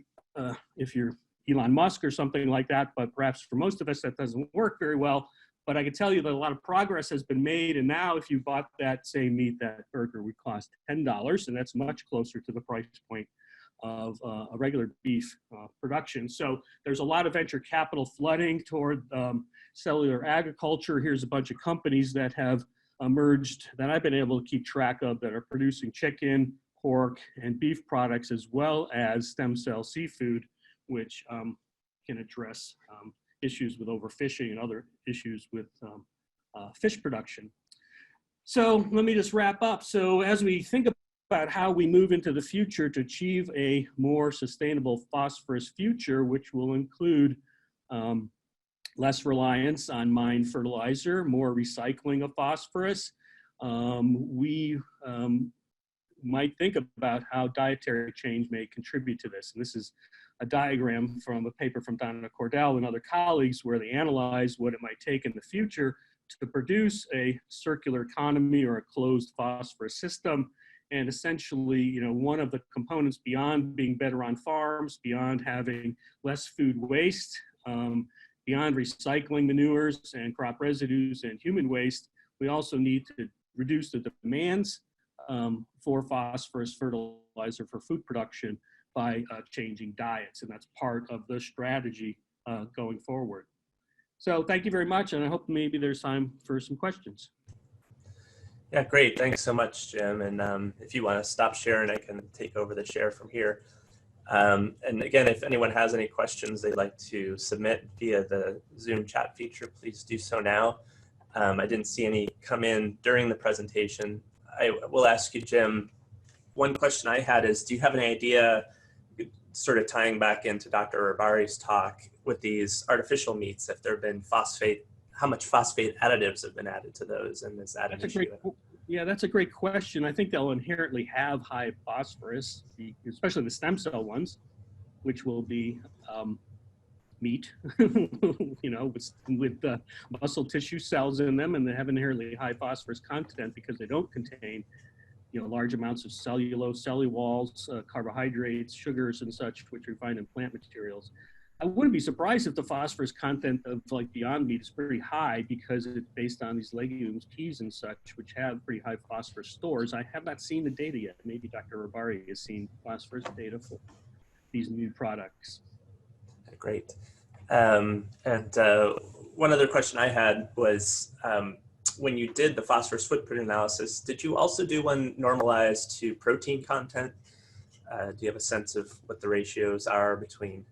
Elon Musk or something like that, but perhaps for most of us that doesn't work very well. But I can tell you that a lot of progress has been made, and now if you bought that same meat, that burger would cost $10, and that's much closer to the price point of a regular beef production. So there's a lot of venture capital flooding toward cellular agriculture. Here's a bunch of companies that have emerged that I've been able to keep track of that are producing chicken, pork, and beef products, as well as stem cell seafood, which can address issues with overfishing and other issues with fish production. So let me just wrap up. So as we think about how we move into the future to achieve a more sustainable phosphorus future, which will include less reliance on mine fertilizer, more recycling of phosphorus, we might think about how dietary change may contribute to this. And this is a diagram from a paper from Donna Cordell and other colleagues where they analyze what it might take in the future to produce a circular economy or a closed phosphorus system. And essentially, one of the components beyond being better on farms, beyond having less food waste, beyond recycling manures and crop residues and human waste, we also need to reduce the demands for phosphorus fertilizer for food production by changing diets, and that's part of the strategy going forward. So thank you very much, and I hope maybe there's time for some questions. Yeah, great. Thanks so much, Jim. And if you want to stop sharing, I can take over the share from here. And again, if anyone has any questions they'd like to submit via the Zoom chat feature, please do so now. I didn't see any come in during the presentation. I will ask you, Jim, one question I had is, do you have any idea, sort of tying back into Dr. Uribarri's talk with these artificial meats, if there have been how much phosphate additives have been added to those, and is that an issue? Yeah, that's a great question. I think they'll inherently have high phosphorus, especially the stem cell ones, which will be meat, with muscle tissue cells in them, and they have inherently high phosphorus content because they don't contain large amounts of cellulose, cellulose, carbohydrates, sugars, and such, which we find in plant materials. I wouldn't be surprised if the phosphorus content of like Beyond Meat is pretty high because it's based on these legumes, peas and such, which have pretty high phosphorus stores. I have not seen the data yet. Maybe Dr. Uribarri has seen phosphorus data for these new products. Great. And one other question I had was, when you did the phosphorus footprint analysis, did you also do one normalized to protein content? Do you have a sense of what the ratios are between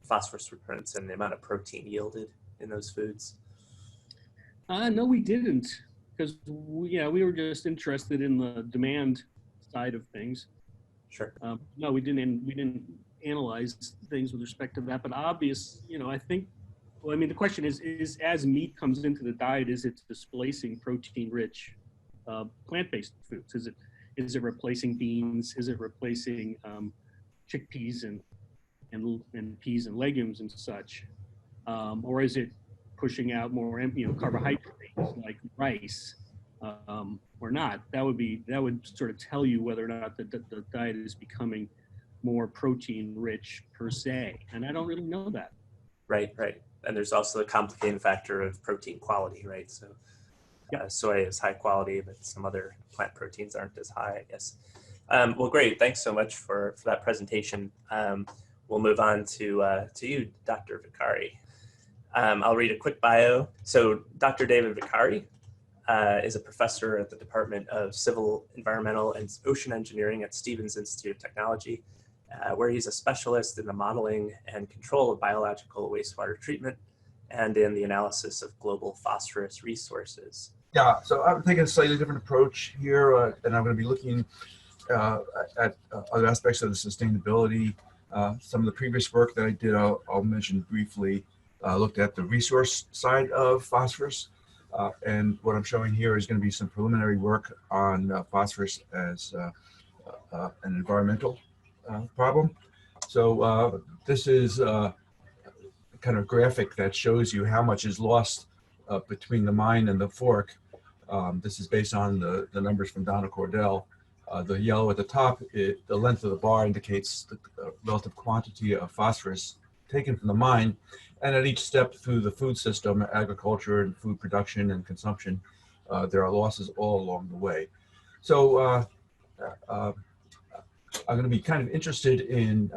phosphorus footprints and the amount of protein yielded in those foods? No, we didn't, because we were just interested in the demand side of things. Sure. No, we didn't analyze things with respect to that, but I think, well, I mean, the question is as meat comes into the diet, is it displacing protein-rich plant-based foods? Is it replacing beans? Is it replacing chickpeas and peas and legumes and such? Or is it pushing out more carbohydrates like rice or not? That would sort of tell you whether or not the diet is becoming more protein rich per se, and I don't really know that. Right. And there's also the complicating factor of protein quality, right? So soy is high quality, but some other plant proteins aren't as high, I guess. Well, great. Thanks so much for that presentation. We'll move on to you, Dr. Vacarri. I'll read a quick bio. So Dr. David Vacarri is a professor at the Department of Civil, Environmental, and Ocean Engineering at Stevens Institute of Technology, where he's a specialist in the modeling and control of biological wastewater treatment and in the analysis of global phosphorus resources. Yeah, so I'm taking a slightly different approach here, and I'm going to be looking at other aspects of the sustainability. Some of the previous work that I did, I'll mention briefly, looked at the resource side of phosphorus. And what I'm showing here is going to be some preliminary work on phosphorus as an environmental problem. So this is kind of graphic that shows you how much is lost between the mine and the fork. This is based on the numbers from Donna Cordell. The yellow at the top, the length of the bar indicates the relative quantity of phosphorus taken from the mine. And at each step through the food system, agriculture and food production and consumption, there are losses all along the way. So I'm going to be kind of interested in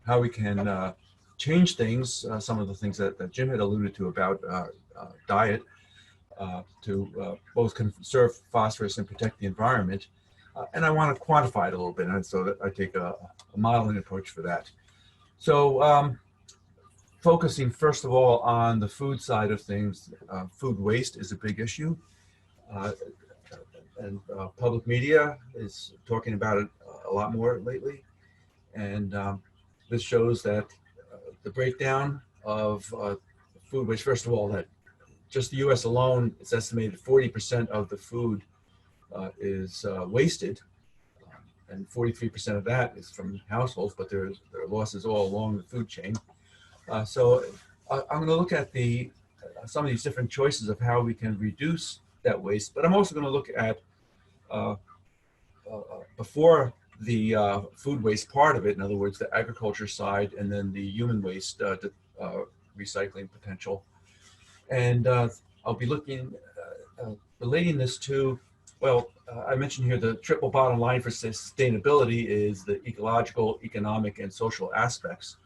how we can change things, some of the things that Jim had alluded to about diet, to both conserve phosphorus and protect the environment. And I want to quantify it a little bit, and so that I take a modeling approach for that. So focusing first of all on the food side of things, food waste is a big issue. And public media is talking about it a lot more lately. And this shows that the breakdown of food waste, first of all, that just the US alone, it's estimated 40% of the food is wasted. And 43% of that is from households, but there are losses all along the food chain. So I'm going to look at some of these different choices of how we can reduce that waste, but I'm also going to look at before the food waste part of it, in other words, the agriculture side, and then the human waste recycling potential. And I'll be looking, relating this to, well, I mentioned here the triple bottom line for sustainability is the ecological, economic, and social aspects.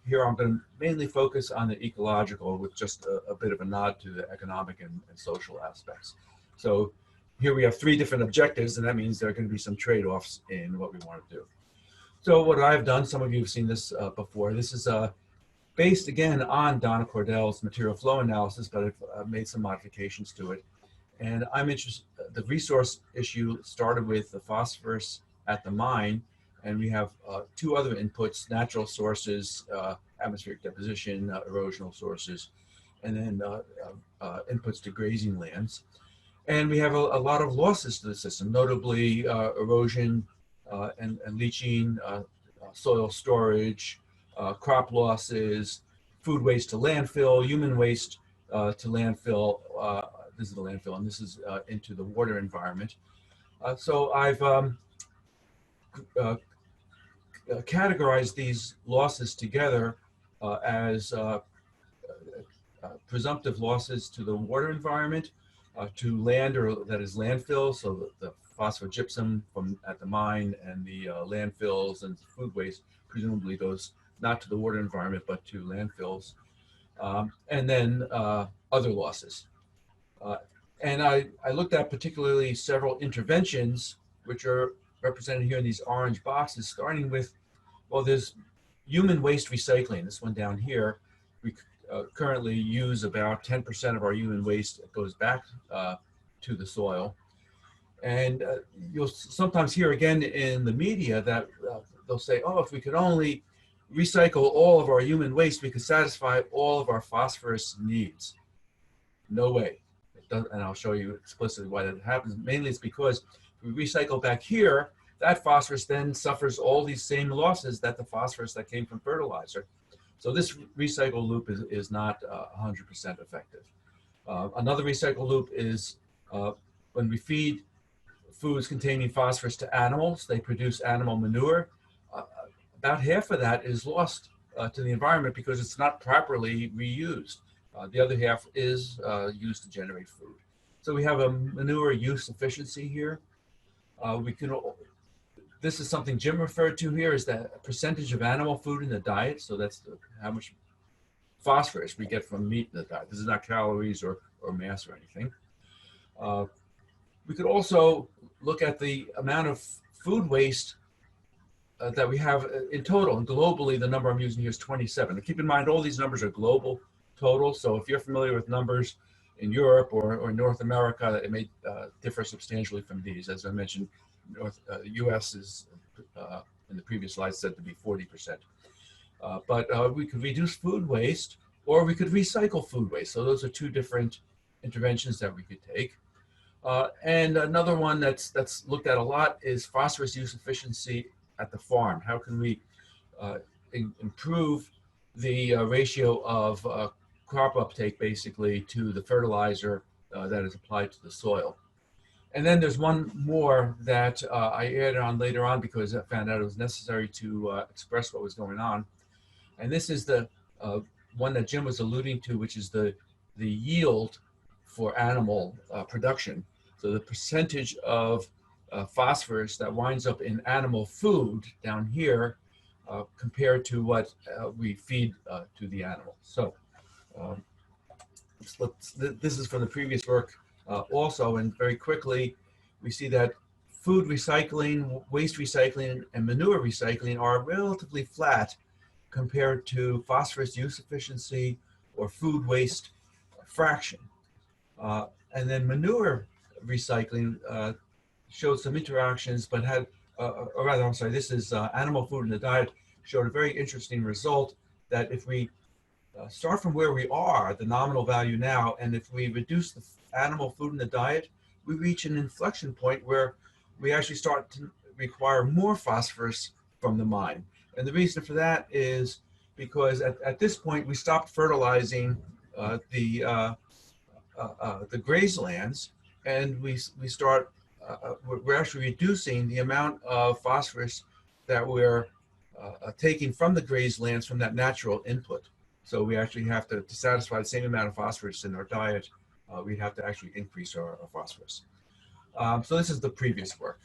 Here I'm going to mainly focus on the ecological with just a bit of a nod to the economic and social aspects. So here we have three different objectives, and that means there are going to be some trade-offs in what we want to do. So what I've done, some of you have seen this before, this is based again on Donna Cordell's material flow analysis, but I've made some modifications to it. And I'm interested, the resource issue started with the phosphorus at the mine, and we have two other inputs, natural sources, atmospheric deposition, erosional sources, and then inputs to grazing lands. And we have a lot of losses to the system, notably erosion and leaching, soil storage, crop losses, food waste to landfill, human waste to landfill. This is the landfill, and this is into the water environment. So I've categorize these losses together as presumptive losses to the water environment, to land, or that is landfill, so the phosphogypsum from at the mine and the landfills and food waste presumably goes not to the water environment but to landfills, and then other losses. And I looked at particularly several interventions which are represented here in these orange boxes, starting with, well, there's human waste recycling, this one down here. We currently use about 10% of our human waste that goes back to the soil. And you'll sometimes hear again in the media that they'll say, oh, if we could only recycle all of our human waste, we could satisfy all of our phosphorus needs. No way. It doesn't, and I'll show you explicitly why that happens. Mainly it's because if we recycle back here, that phosphorus then suffers all these same losses that the phosphorus that came from fertilizer. So this recycle loop is not 100% effective. Another recycle loop is when we feed foods containing phosphorus to animals, they produce animal manure. About half of that is lost to the environment because it's not properly reused. The other half is used to generate food. So we have a manure use efficiency here. This is something Jim referred to here, is that percentage of animal food in the diet. So that's how much phosphorus we get from meat in the diet. This is not calories or mass or anything. We could also look at the amount of food waste that we have in total. And globally, the number I'm using here is 27. And keep in mind, all these numbers are global total. So if you're familiar with numbers in Europe or North America, it may differ substantially from these. As I mentioned, US is, in the previous slide, said to be 40%. But we could reduce food waste, or we could recycle food waste. So those are two different interventions that we could take. And another one that's looked at a lot is phosphorus use efficiency at the farm. How can we improve the ratio of crop uptake, basically, to the fertilizer that is applied to the soil? And then there's one more that I added on later on because I found out it was necessary to express what was going on. And this is the one that Jim was alluding to, which is the yield for animal production. So the percentage of phosphorus that winds up in animal food down here compared to what we feed to the animal. So this is from the previous work also, and very quickly we see that food recycling, waste recycling, and manure recycling are relatively flat compared to phosphorus use efficiency or food waste fraction. And then manure recycling showed some interactions, but had, or rather, I'm sorry, this is animal food in the diet, showed a very interesting result that if we start from where we are, the nominal value now, and if we reduce the animal food in the diet, we reach an inflection point where we actually start to require more phosphorus from the mine. And the reason for that is because at this point we stopped fertilizing the grazelands, and we're actually reducing the amount of phosphorus that we're taking from the grazelands from that natural input. So we actually have to satisfy the same amount of phosphorus in our diet, we have to actually increase our phosphorus. So this is the previous work.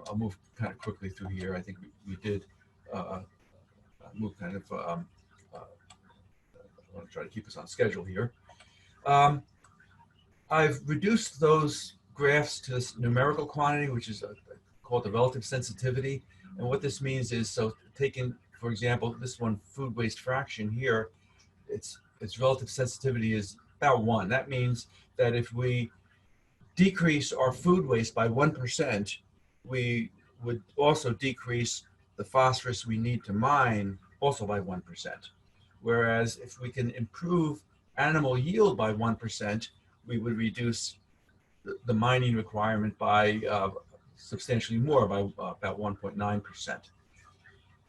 I'll move kind of quickly through here. I think we did move kind of, I want to try to keep us on schedule here. I've reduced those graphs to this numerical quantity, which is called the relative sensitivity. And what this means is, so taking, for example, this one, food waste fraction here, its relative sensitivity is about 1. That means that if we decrease our food waste by 1%, we would also decrease the phosphorus we need to mine also by 1%. Whereas if we can improve animal yield by 1%, we would reduce the mining requirement by substantially more, by about 1.9%.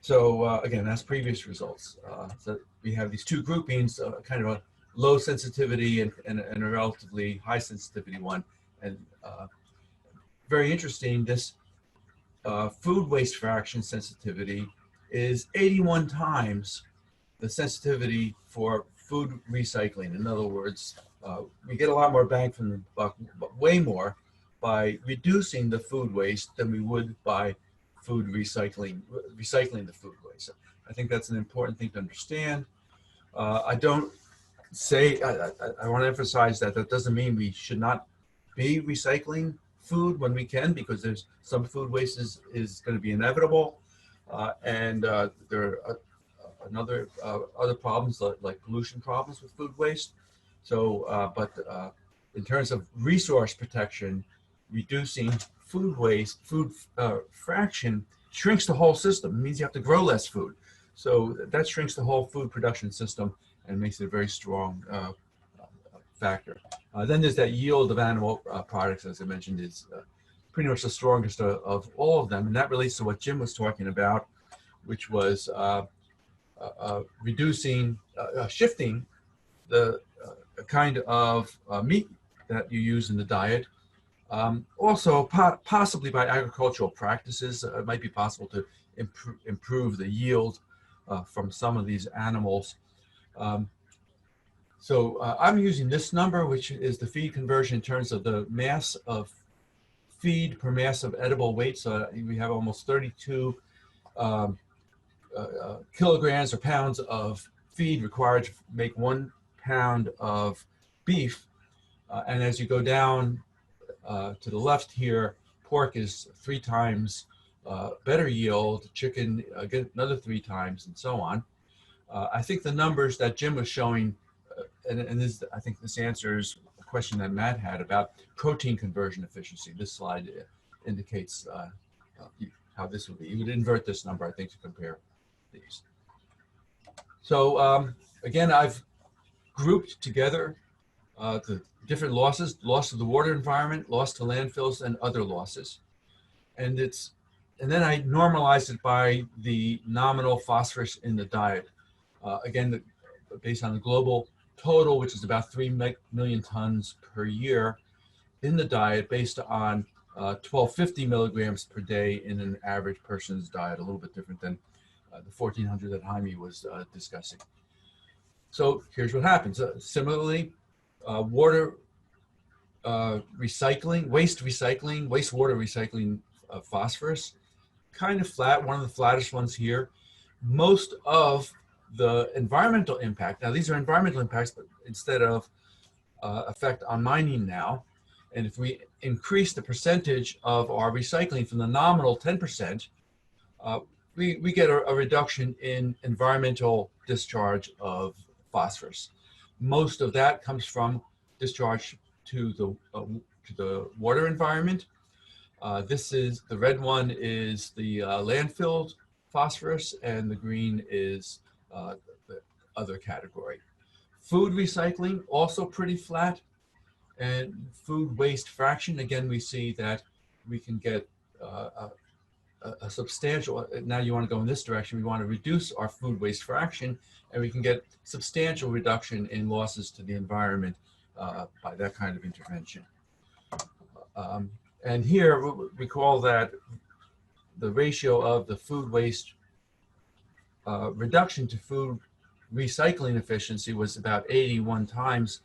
So again, that's previous results. So we have these two groupings, kind of a low sensitivity and a relatively high sensitivity one. And very interesting, this food waste fraction sensitivity is 81 times the sensitivity for food recycling. In other words, we get a lot more bang from the buck, way more, by reducing the food waste than we would by food recycling the food waste. I think that's an important thing to understand. I don't say, I want to emphasize that that doesn't mean we should not be recycling food when we can, because there's some food waste is going to be inevitable. And there are other problems like pollution problems with food waste. So, but in terms of resource protection, reducing food waste, food fraction shrinks the whole system. It means you have to grow less food. So that shrinks the whole food production system and makes it a very strong factor. Then there's that yield of animal products, as I mentioned, is pretty much the strongest of all of them. And that relates to what Jim was talking about, which was reducing, shifting the kind of meat that you use in the diet. Also, possibly by agricultural practices, it might be possible to improve the yield from some of these animals. So I'm using this number, which is the feed conversion in terms of the mass of feed per mass of edible weight. So we have almost 32 kilograms or pounds of feed required to make 1 pound of beef. And as you go down to the left here, pork is 3 times better yield, chicken again another 3 times, and so on. I think the numbers that Jim was showing, and this, I think this answers a question that Matt had about protein conversion efficiency. This slide indicates how this would be. You would invert this number, I think, to compare these. So again, I've grouped together the different losses: loss of the water environment, loss to landfills, and other losses. And then I normalized it by the nominal phosphorus in the diet. Again, based on the global total, which is about 3 million tons per year in the diet, based on 1250 milligrams per day in an average person's diet, a little bit different than the 1400 that Jaime was discussing. So here's what happens. Similarly, water recycling, wastewater recycling of phosphorus, kind of flat, one of the flattest ones here. Most of the environmental impact, now these are environmental impacts, but instead of effect on mining now, and if we increase the percentage of our recycling from the nominal 10%, we get a reduction in environmental discharge of phosphorus. Most of that comes from discharge to the water environment. This is, the red one is the landfill phosphorus, and the green is the other category. Food recycling, also pretty flat. And food waste fraction, again, we see that we can get a substantial, now you want to go in this direction, we want to reduce our food waste fraction, and we can get substantial reduction in losses to the environment by that kind of intervention. And here, we call that the ratio of the food waste reduction to food recycling efficiency was about 81 times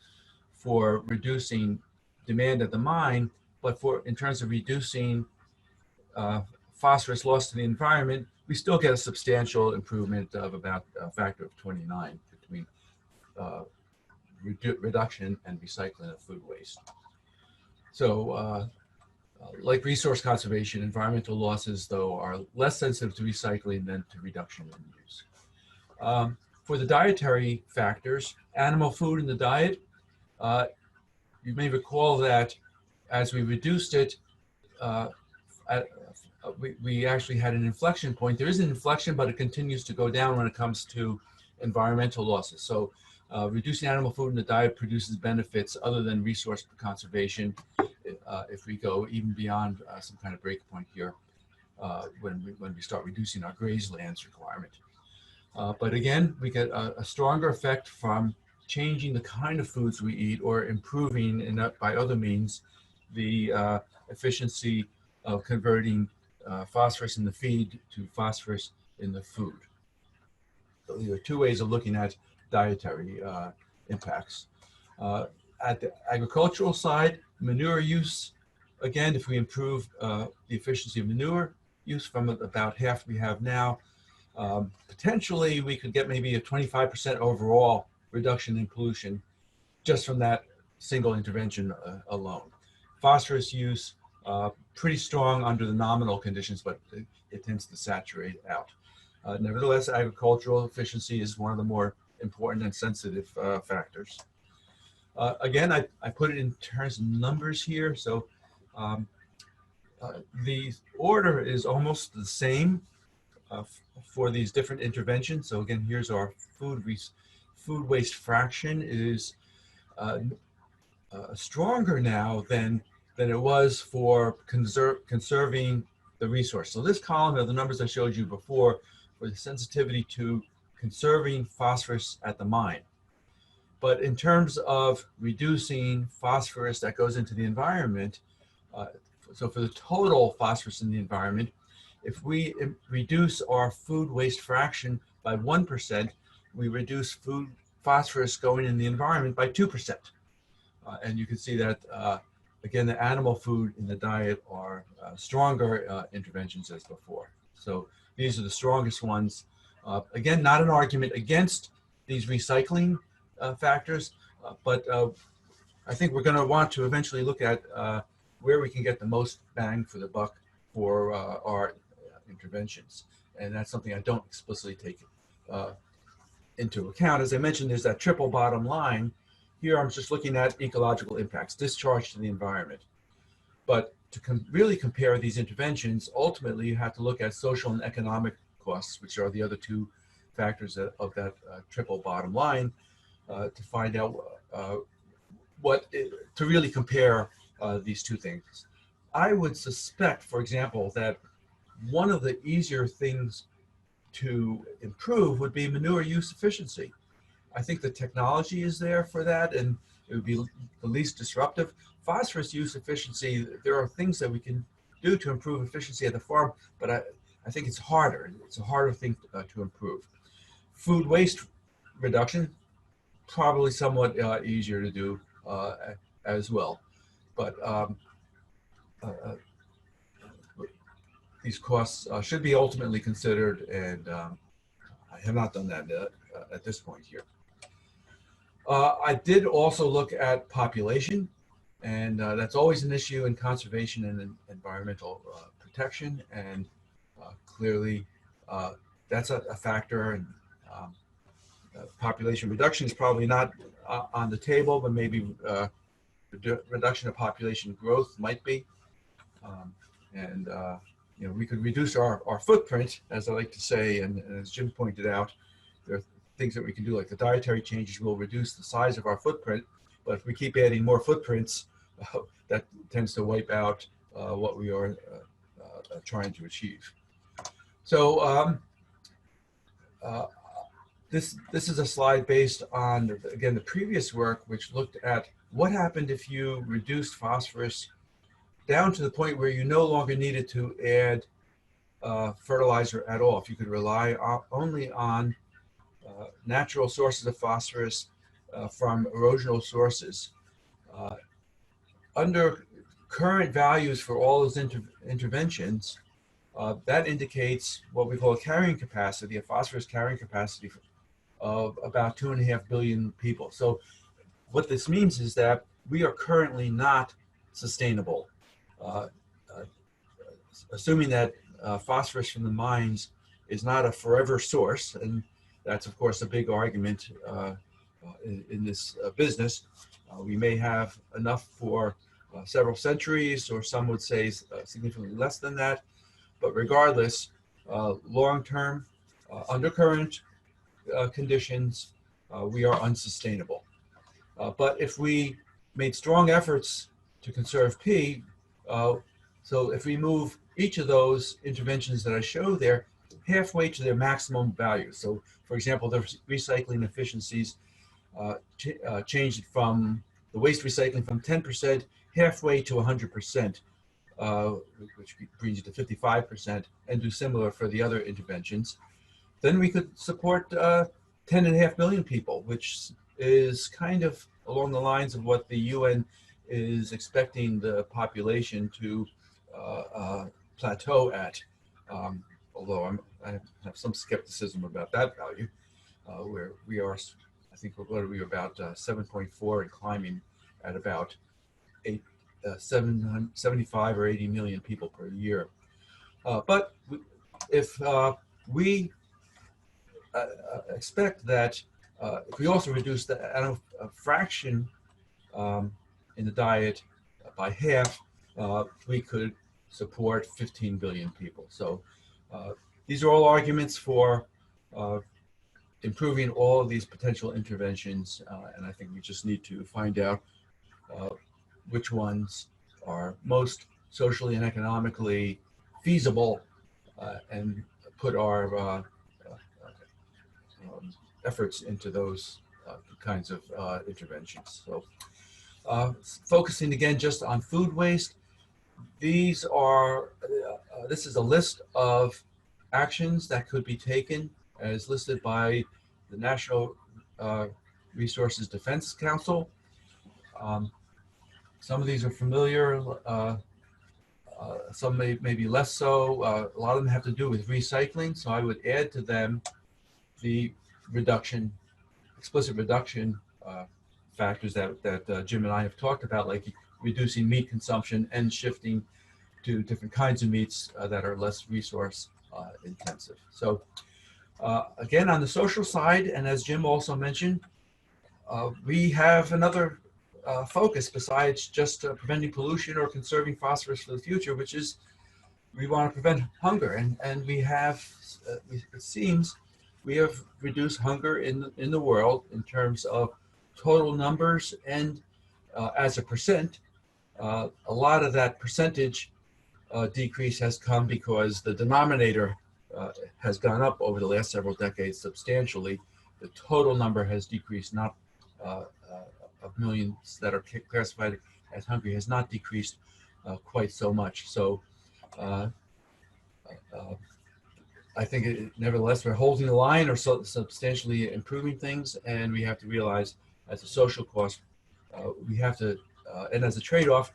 for reducing demand at the mine, but in terms of reducing phosphorus loss to the environment, we still get a substantial improvement of about a factor of 29 between reduction and recycling of food waste. So like resource conservation, environmental losses, though, are less sensitive to recycling than to reduction in use. For the dietary factors, animal food in the diet, you may recall that as we reduced it, we actually had an inflection point. There is an inflection, but it continues to go down when it comes to environmental losses. So reducing animal food in the diet produces benefits other than resource conservation if we go even beyond some kind of break point here when we start reducing our grazelands requirement. But again, we get a stronger effect from changing the kind of foods we eat or improving by other means the efficiency of converting phosphorus in the feed to phosphorus in the food. So there are two ways of looking at dietary impacts. At the agricultural side, manure use, again, if we improve the efficiency of manure use from about half we have now, potentially we could get maybe a 25% overall reduction in pollution just from that single intervention alone. Phosphorus use, pretty strong under the nominal conditions, but it tends to saturate out. Nevertheless, agricultural efficiency is one of the more important and sensitive factors. Again, I put it in terms of numbers here. So the order is almost the same for these different interventions. So again, here's our food waste fraction is stronger now than it was for conserving the resource. So this column are the numbers I showed you before for the sensitivity to conserving phosphorus at the mine. But in terms of reducing phosphorus that goes into the environment, so for the total phosphorus in the environment, if we reduce our food waste fraction by 1%, we reduce food phosphorus going in the environment by 2%. And you can see that, again, the animal food in the diet are stronger interventions as before. So these are the strongest ones. Again, not an argument against these recycling factors, but I think we're going to want to eventually look at where we can get the most bang for the buck for our interventions. And that's something I don't explicitly take into account. As I mentioned, there's that triple bottom line. Here I'm just looking at ecological impacts, discharge to the environment. But to really compare these interventions, ultimately you have to look at social and economic costs, which are the other two factors of that triple bottom line, to find out to really compare these two things. I would suspect, for example, that one of the easier things to improve would be manure use efficiency. I think the technology is there for that, and it would be the least disruptive. Phosphorus use efficiency, there are things that we can do to improve efficiency at the farm, but I think it's harder. It's a harder thing to improve. Food waste reduction, probably somewhat easier to do as well. But these costs should be ultimately considered, and I have not done that at this point here. I did also look at population, and that's always an issue in conservation and environmental protection, and clearly that's a factor, and population reduction is probably not on the table, but maybe reduction of population growth might be. And you know, we could reduce our footprint, as I like to say, and as Jim pointed out, there are things that we can do, like the dietary changes will reduce the size of our footprint, but if we keep adding more footprints, that tends to wipe out what we are trying to achieve. So this is a slide based on, again, the previous work, which looked at what happened if you reduced phosphorus down to the point where you no longer needed to add fertilizer at all. If you could rely only on natural sources of phosphorus from erosional sources. Under current values for all those interventions, that indicates what we call a carrying capacity, a phosphorus carrying capacity of about 2.5 billion people. So what this means is that we are currently not sustainable. Assuming that phosphorus from the mines is not a forever source, and that's of course a big argument in this business. We may have enough for several centuries, or some would say significantly less than that. But regardless, long-term, under current conditions, we are unsustainable. But if we made strong efforts to conserve P, so if we move each of those interventions that I show there halfway to their maximum value. So for example, the recycling efficiencies changed from the waste recycling from 10% halfway to 100%. which brings you to 55%, and do similar for the other interventions, then we could support 10.5 million people, which is kind of along the lines of what the UN is expecting the population to plateau at. Although I have some skepticism about that value, where we are, I think we're about 7.4 and climbing at about 75 or 80 million people per year. But if we expect that if we also reduce the fraction in the diet by half, we could support 15 billion people. So these are all arguments for improving all of these potential interventions, and I think we just need to find out which ones are most socially and economically feasible, and put our efforts into those kinds of interventions. So focusing again just on food waste, these are, this is a list of actions that could be taken as listed by the National Resources Defense Council. Some of these are familiar, some may be less so. A lot of them have to do with recycling, so I would add to them the reduction, explicit reduction factors that Jim and I have talked about, like reducing meat consumption and shifting to different kinds of meats that are less resource intensive. So again, on the social side, and as Jim also mentioned, we have another focus besides just preventing pollution or conserving phosphorus for the future, which is we want to prevent hunger. And we have, it seems, we have reduced hunger in the world in terms of total numbers and as a percent. A lot of that percentage decrease has come because the denominator has gone up over the last several decades substantially. The total number has decreased, not of millions that are classified as hungry has not decreased quite so much. So I think nevertheless, we're holding the line or substantially improving things, and we have to realize as a social cost, we have to, and as a trade-off,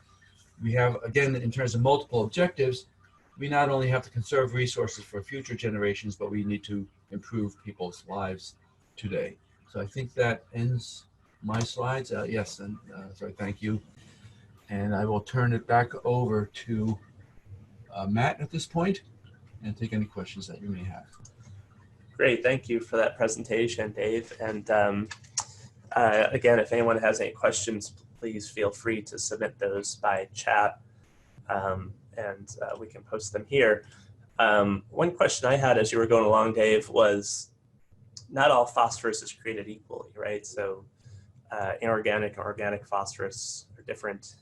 we have, again, in terms of multiple objectives, we not only have to conserve resources for future generations, but we need to improve people's lives today. So I think that ends my slides. Yes, and sorry, thank you. And I will turn it back over to Matt at this point and take any questions that you may have. Great, thank you for that presentation, Dave. And again, if anyone has any questions, please feel free to submit those by chat, and we can post them here. One question I had as you were going along, Dave, was not all phosphorus is created equally, right? So inorganic and organic phosphorus are different.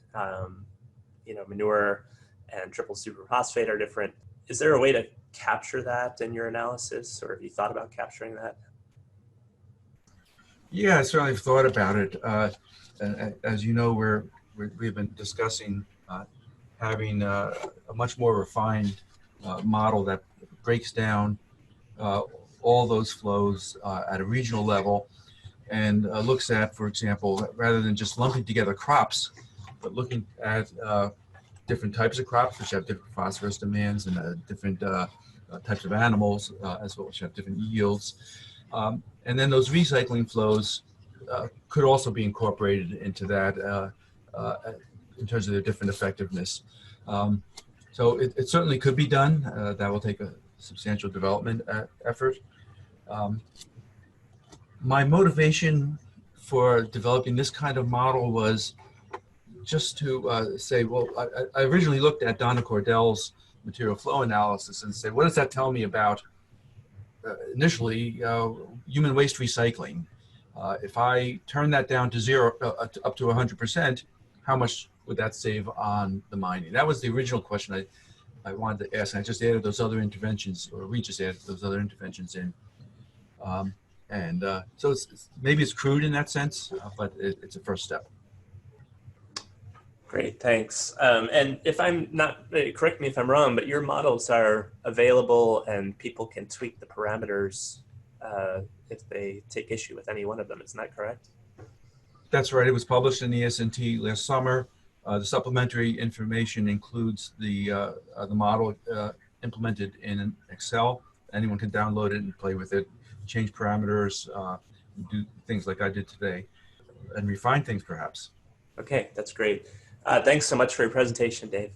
You know, manure and triple superphosphate are different. Is there a way to capture that in your analysis, or have you thought about capturing that? Yeah, I certainly have thought about it. And as you know, we've been discussing having a much more refined model that breaks down all those flows at a regional level and looks at, for example, rather than just lumping together crops, but looking at different types of crops which have different phosphorus demands and different types of animals as well, which have different yields. And then those recycling flows could also be incorporated into that in terms of their different effectiveness. So it certainly could be done. That will take a substantial development effort. My motivation for developing this kind of model was just to say, well, I originally looked at Donna Cordell's material flow analysis and say, what does that tell me about initially human waste recycling? If I turn that down to zero, up to 100%, how much would that save on the mining? That was the original question I wanted to ask. I just added those other interventions, or we just added those other interventions in. So maybe it's crude in that sense, but it's a first step. Great, thanks. And if I'm not, correct me if I'm wrong, but your models are available and people can tweak the parameters if they take issue with any one of them. Isn't that correct? That's right. It was published in the ESNT last summer. The supplementary information includes the model implemented in Excel. Anyone can download it and play with it, change parameters, do things like I did today, and refine things perhaps. Okay, that's great. Thanks so much for your presentation, Dave.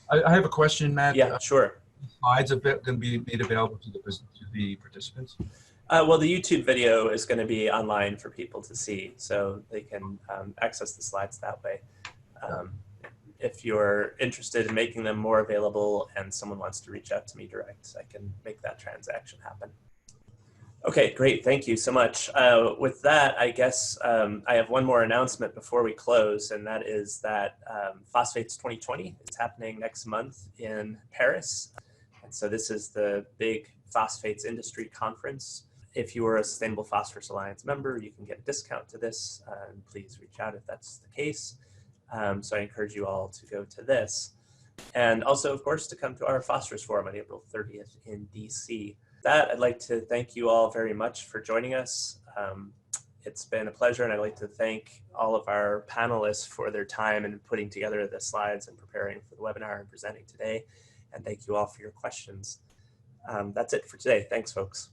I have a question, Matt. Yeah, sure. Slides are going to be made available to the participants? Well, the YouTube video is going to be online for people to see, so they can access the slides that way. If you're interested in making them more available and someone wants to reach out to me direct, I can make that transaction happen. Okay, great. Thank you so much. With that, I guess I have one more announcement before we close, and that is that Phosphates 2020 is happening next month in Paris. And so this is the big phosphates industry conference. If you are a Sustainable Phosphorus Alliance member, you can get a discount to this, and please reach out if that's the case. So I encourage you all to go to this. And also, of course, to come to our Phosphorus Forum on April 30th in DC. With that, I'd like to thank you all very much for joining us. It's been a pleasure, and I'd like to thank all of our panelists for their time in putting together the slides and preparing for the webinar and presenting today. And thank you all for your questions. That's it for today. Thanks, folks.